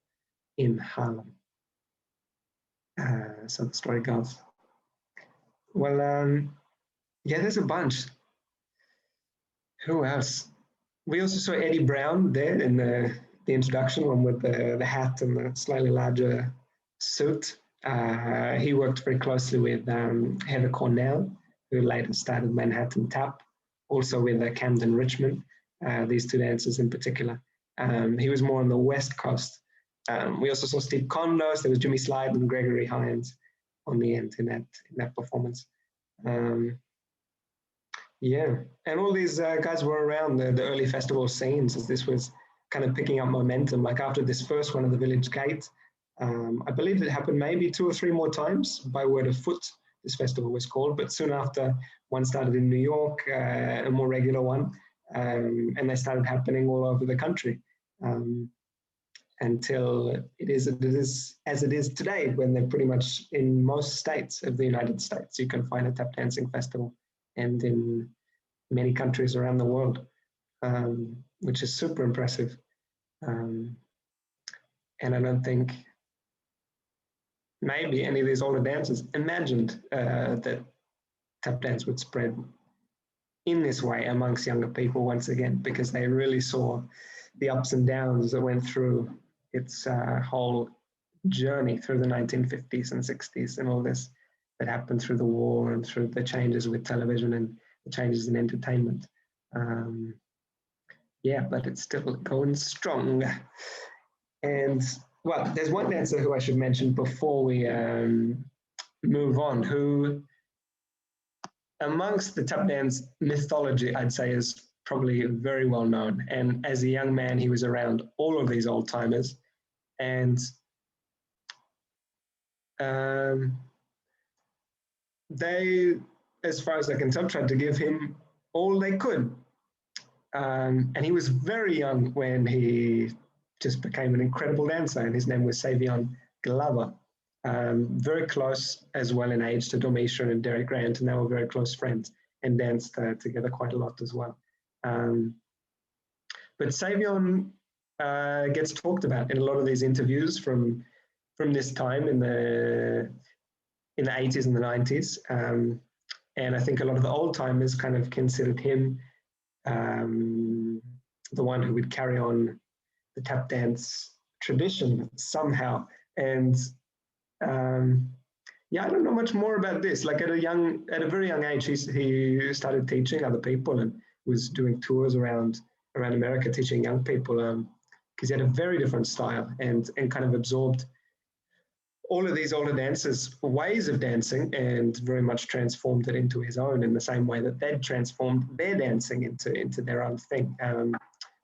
in Harlem. So the story goes. Well, yeah, there's a bunch. Who else? We also saw Eddie Brown there in the introduction, one with the hat and the slightly larger suit. He worked very closely with Heather Cornell, who later started Manhattan Tap, also with Camden Richmond, these two dancers in particular. He was more on the West Coast. We also saw Steve Condos, there was Jimmy Slide and Gregory Hines on the end in that performance. Yeah, and all these guys were around the early festival scenes as this was kind of picking up momentum. Like after this first one at the Village Gate, I believe it happened maybe 2 or 3 more times by word of foot, this festival was called, but soon after one started in New York, a more regular one, and they started happening all over the country until it is as it is today, when they're pretty much in most states of the United States, you can find a tap dancing festival, and in many countries around the world, which is super impressive. And I don't think maybe any of these older dancers imagined that tap dance would spread in this way amongst younger people once again, because they really saw the ups and downs that went through its whole journey through the 1950s and 60s and all this that happened through the war and through the changes with television and the changes in entertainment. Yeah, but it's still going strong. And well, there's one dancer who I should mention before we move on, who amongst the tap dance mythology, I'd say is probably very well known. And as a young man, he was around all of these old timers. And they, as far as I can tell, tried to give him all they could. And he was very young when he just became an incredible dancer, and his name was Savion Glover. Very close as well in age to Domisha and Derek Grant, and they were very close friends and danced together quite a lot as well. But Savion gets talked about in a lot of these interviews from this time in the 80s and the 90s. And I think a lot of the old timers kind of considered him the one who would carry on the tap dance tradition somehow. And yeah, I don't know much more about this. Like at a very young age, he started teaching other people and was doing tours around America teaching young people, because he had a very different style and kind of absorbed all of these older dancers' ways of dancing and very much transformed it into his own in the same way that they'd transformed their dancing into their own thing.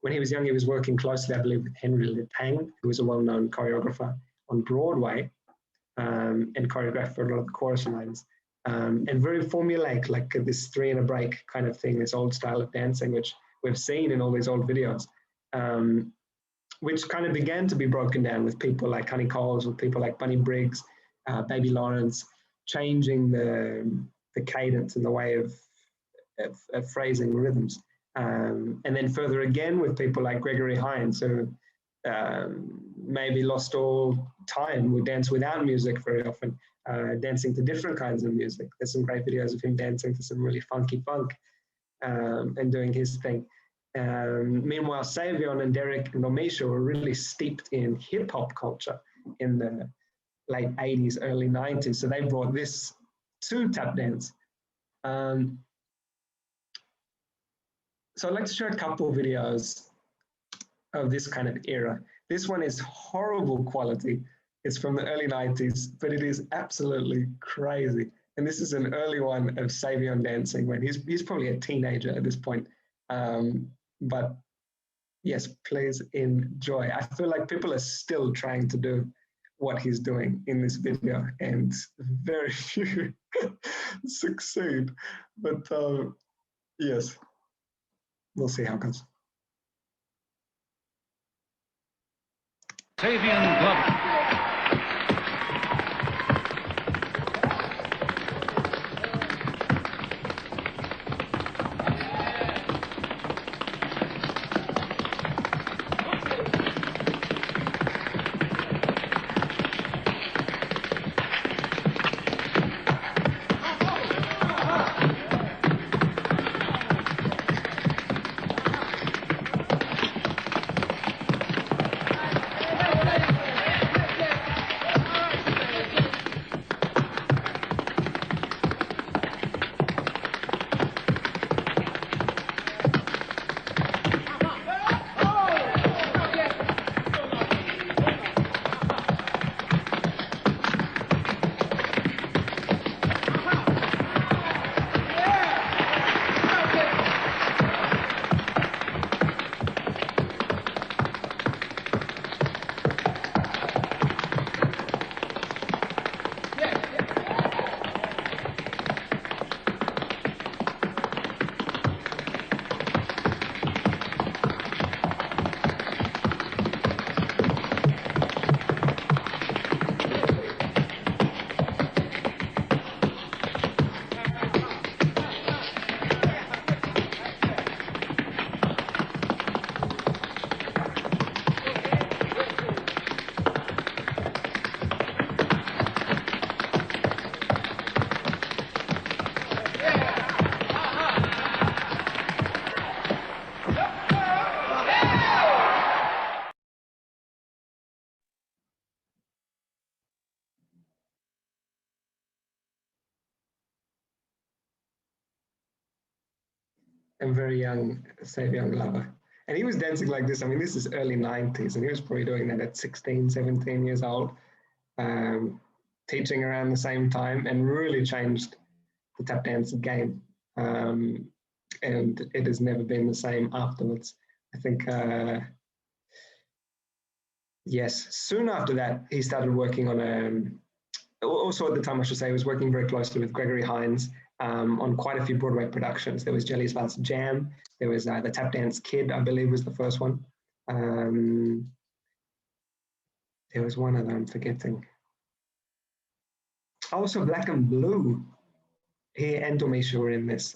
When he was young, he was working closely, I believe, with Henry Letang, who was a well-known choreographer on Broadway, and choreographed for a lot of the chorus lines. And very formulaic, like this 3 and a break kind of thing, this old style of dancing, which we've seen in all these old videos, which kind of began to be broken down with people like Honey Coles, with people like Bunny Briggs, Baby Lawrence, changing the cadence and the way of phrasing rhythms. And then further again with people like Gregory Hines, who maybe lost all time, would dance without music very often, dancing to different kinds of music. There's some great videos of him dancing to some really funky funk and doing his thing. Meanwhile, Savion and Derek and Omisha were really steeped in hip hop culture in the late 80s, early 90s. So they brought this to tap dance. So I'd like to share a couple of videos of this kind of era. This one is horrible quality. It's from the early 90s, but it is absolutely crazy. And this is an early one of Savion dancing when he's probably a teenager at this point. But yes, please enjoy. I feel like people are still trying to do what he's doing in this video, and very few succeed. But yes, we'll see how it goes. Savion Glover. And very young Savion Glover. And he was dancing like this. I mean, this is early 90s, and he was probably doing that at 16, 17 years old, teaching around the same time, and really changed the tap dance game. And it has never been the same afterwards. I think, yes, soon after that, he started working on also at the time, I should say, he was working very closely with Gregory Hines on quite a few Broadway productions. There was Jelly's Last Jam. There was The Tap Dance Kid, I believe was the first one. There was one other I'm forgetting. Also Black and Blue. He and Domisha were in this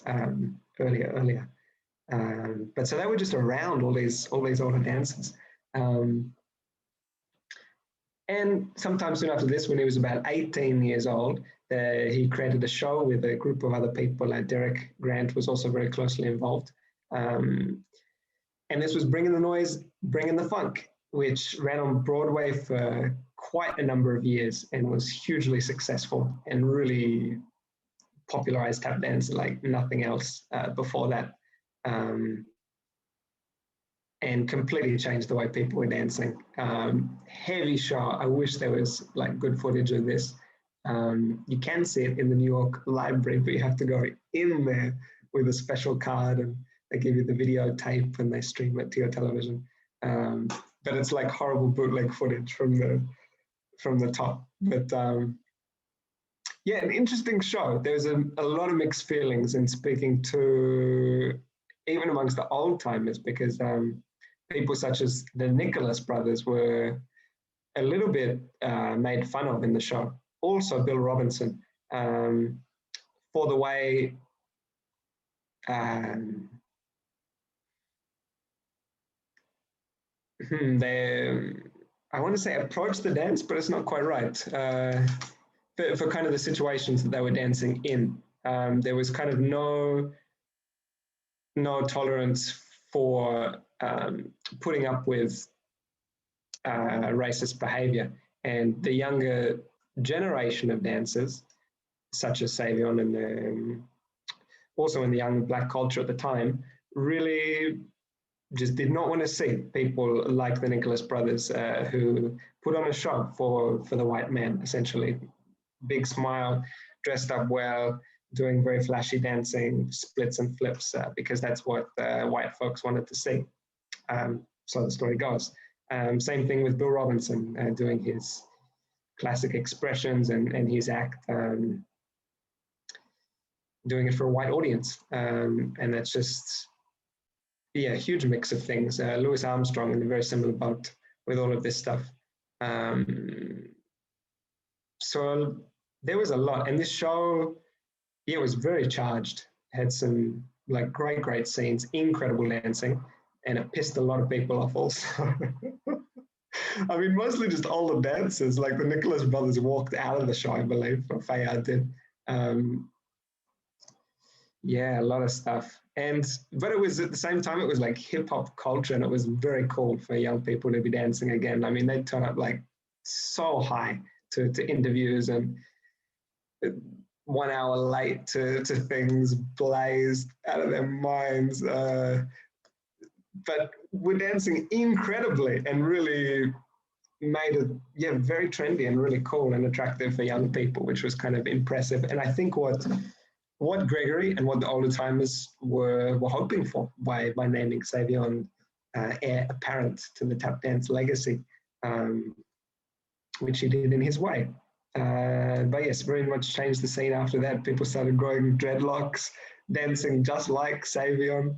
earlier. But so they were just around all these older dancers. And sometime soon after this, when he was about 18 years old, he created a show with a group of other people. Derek Grant was also very closely involved. And this was Bringing the Noise, Bringing the Funk, which ran on Broadway for quite a number of years and was hugely successful and really popularized tap dance like nothing else before that. And completely changed the way people were dancing. Heavy show. I wish there was like good footage of this. You can see it in the New York Library, but you have to go in there with a special card, and they give you the videotape and they stream it to your television. But it's like horrible bootleg footage from the top. But yeah, an interesting show. There's a lot of mixed feelings in speaking to, even amongst the old timers, because people such as the Nicholas brothers were a little bit made fun of in the show. Also Bill Robinson, for the way they, I want to say approach the dance, but it's not quite right. For kind of the situations that they were dancing in, there was kind of no tolerance for putting up with racist behavior. And the younger generation of dancers, such as Savion and also in the young black culture at the time, really just did not want to see people like the Nicholas brothers who put on a show for the white man, essentially. Big smile, dressed up well, doing very flashy dancing, splits and flips, because that's what white folks wanted to see. So the story goes. Same thing with Bill Robinson, doing his classic expressions and his act, doing it for a white audience. And that's just, yeah, a huge mix of things. Louis Armstrong in a very similar boat with all of this stuff. So there was a lot. And this show, yeah, was very charged. Had some like great scenes, incredible dancing, and it pissed a lot of people off also. I mean, mostly just older dancers, like the Nicholas brothers walked out of the show, I believe, or Fayard did. Yeah, a lot of stuff. But it was at the same time, it was like hip hop culture, and it was very cool for young people to be dancing again. I mean, they'd turn up like so high to interviews and 1 hour late to things, blazed out of their minds. But we're dancing incredibly and really made it, yeah, very trendy and really cool and attractive for young people, which was kind of impressive. And I think what Gregory and what the older timers were hoping for by naming Savion heir apparent to the tap dance legacy, which he did in his way. But yes, very much changed the scene after that. People started growing dreadlocks, dancing just like Savion,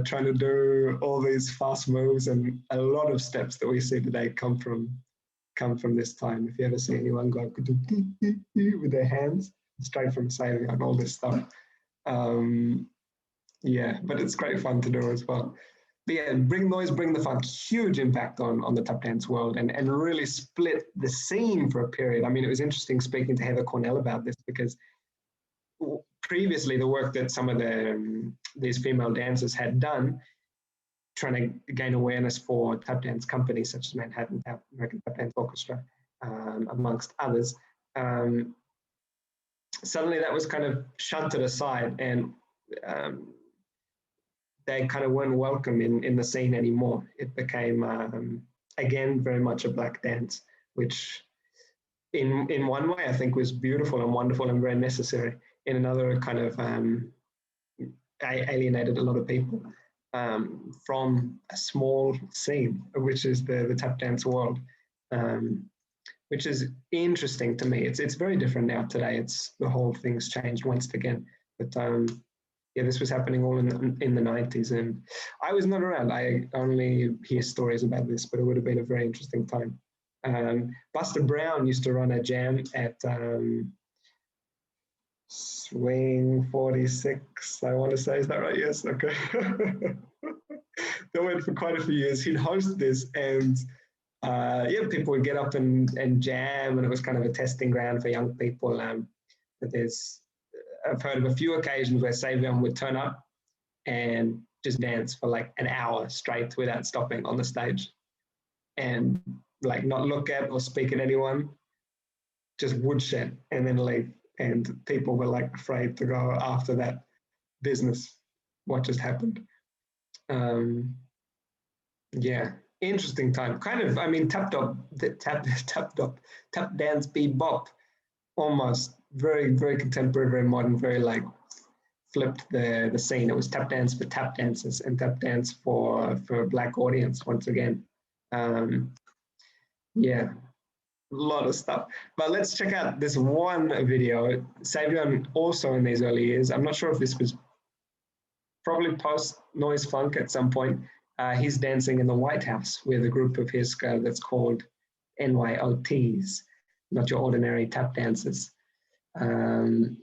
trying to do all these fast moves, and a lot of steps that we see today come from this time. If you ever see anyone go with their hands, straight from Savion, all this stuff. Yeah, but it's great fun to do as well. But yeah, Bring Noise, Bring the Funk, huge impact on the tap dance world, and really split the scene for a period. I mean, it was interesting speaking to Heather Cornell about this, because previously the work that some of these female dancers had done, trying to gain awareness for tap dance companies such as Manhattan Tap, American Tap Dance Orchestra, amongst others, suddenly that was kind of shunted aside, and they kind of weren't welcome in the scene anymore. It became, again, very much a black dance, which in one way I think was beautiful and wonderful and very necessary. In another, kind of alienated a lot of people from a small scene, which is the tap dance world, which is interesting to me. It's very different now today. The whole thing's changed once again. But yeah, this was happening all in the 90s, and I was not around. I only hear stories about this, but it would have been a very interesting time. Buster Brown used to run a jam at Swing 46, I want to say. Is that right? Yes, okay. That went for quite a few years. He'd host this, and yeah, people would get up and jam, and it was kind of a testing ground for young people. But I've heard of a few occasions where Savion would turn up and just dance for like an hour straight without stopping on the stage, and like not look at or speak at anyone, just woodshed and then leave. And people were like afraid to go after that business, what just happened. Yeah, interesting time. Kind of, I mean, tap dance bebop, almost very, very contemporary, very modern, very like flipped the scene. It was tap dance for tap dancers and tap dance for a black audience once again. Yeah, a lot of stuff. But let's check out this one video. Savion also in these early years. I'm not sure if this was probably post Noise Funk at some point. He's dancing in the White House with a group of his that's called NYOTs, not your ordinary tap dancers. And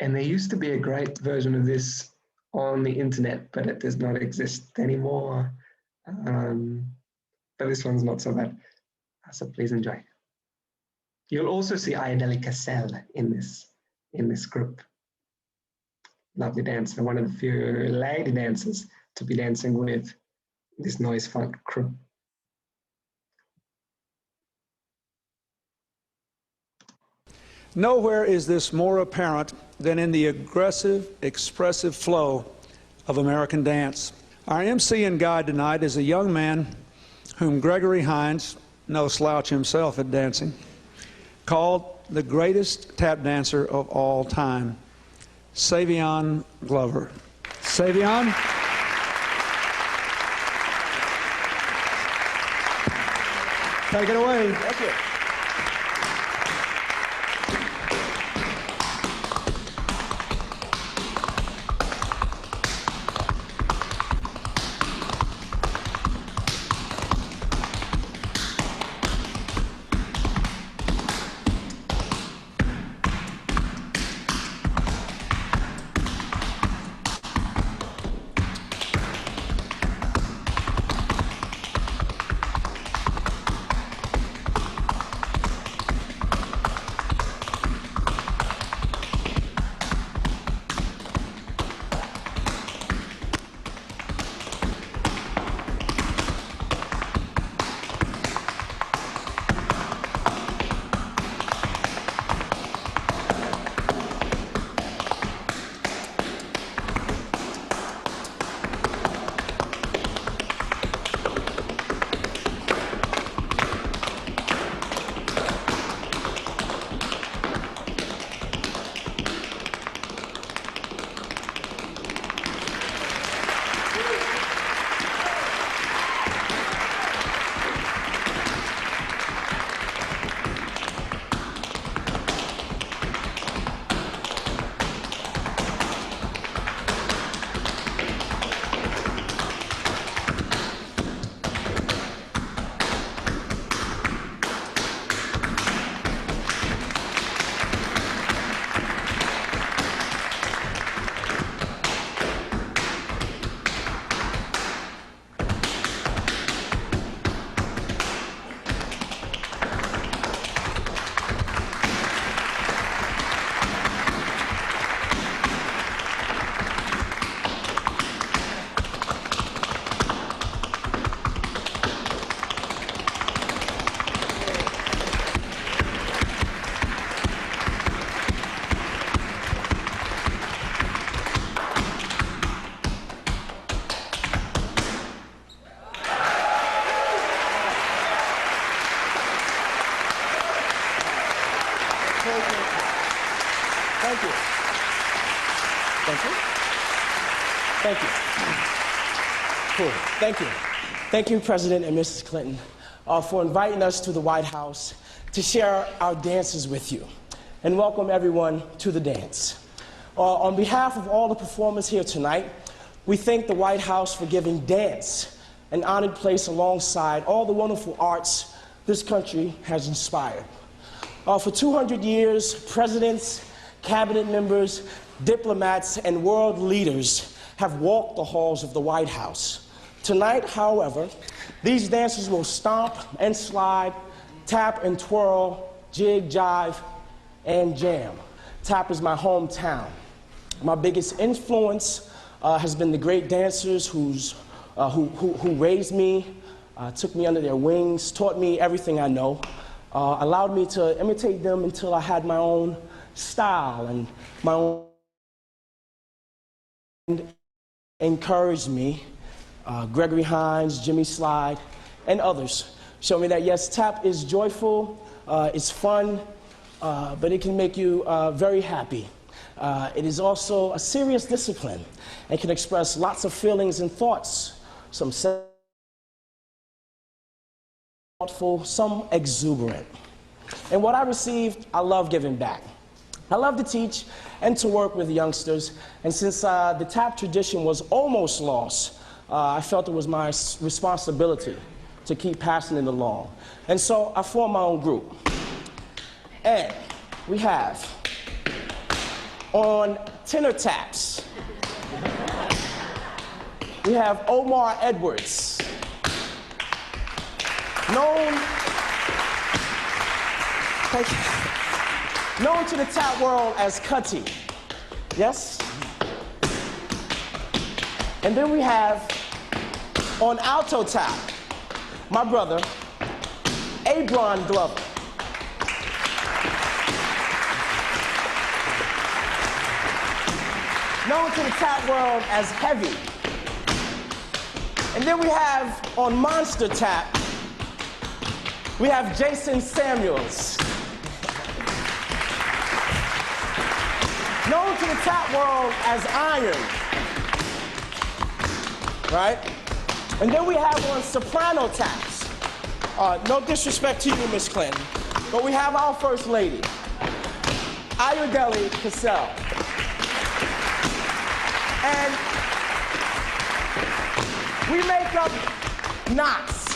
there used to be a great version of this on the internet, but it does not exist anymore. But this one's not so bad. So please enjoy. You'll also see Ayadeli Cassell in this group. Lovely dancer, one of the few lady dancers to be dancing with this noise funk crew. Nowhere is this more apparent than in the aggressive, expressive flow of American dance. Our MC and guide tonight is a young man whom Gregory Hines, no slouch himself at dancing, called the greatest tap dancer of all time, Savion Glover. Savion? Take it away. Thank you. Thank you. Thank you. Thank you. Cool. Thank you. Thank you, President and Mrs. Clinton, for inviting us to the White House to share our dances with you. And welcome everyone to the dance. On behalf of all the performers here tonight, we thank the White House for giving dance an honored place alongside all the wonderful arts this country has inspired. For 200 years, presidents, cabinet members, diplomats, and world leaders have walked the halls of the White House. Tonight, however, these dancers will stomp and slide, tap and twirl, jig, jive, and jam. Tap is my hometown. My biggest influence has been the great dancers who raised me, took me under their wings, taught me everything I know, allowed me to imitate them until I had my own style and my own, encouraged me, Gregory Hines, Jimmy Slide, and others. Show me that yes, tap is joyful, it's fun, but it can make you very happy. It is also a serious discipline and can express lots of feelings and thoughts, some thoughtful, some exuberant. And what I received, I love giving back. I love to teach and to work with youngsters, and since the tap tradition was almost lost, I felt it was my responsibility to keep passing it along. And so I formed my own group. And we have, on tenor taps, we have Omar Edwards. known to the tap world as Cutty. Yes? And then we have, on alto tap, my brother, Abron Glover. Known to the tap world as Heavy. And then we have, on monster tap, we have Jason Samuels. Known to the tap world as Iron. Right? And then we have on soprano taps. No disrespect to you, Miss Clinton, but we have our First Lady, Ayodele Cassell. And we make up knots,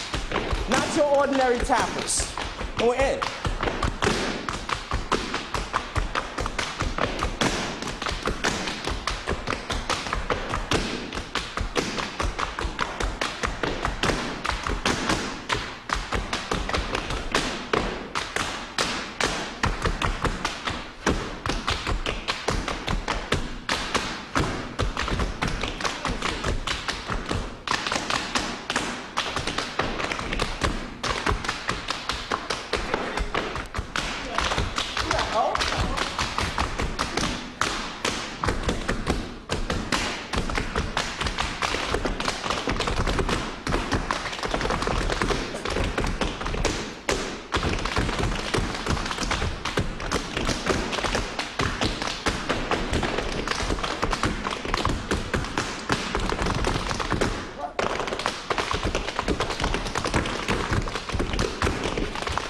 not your ordinary tappers. And we're in.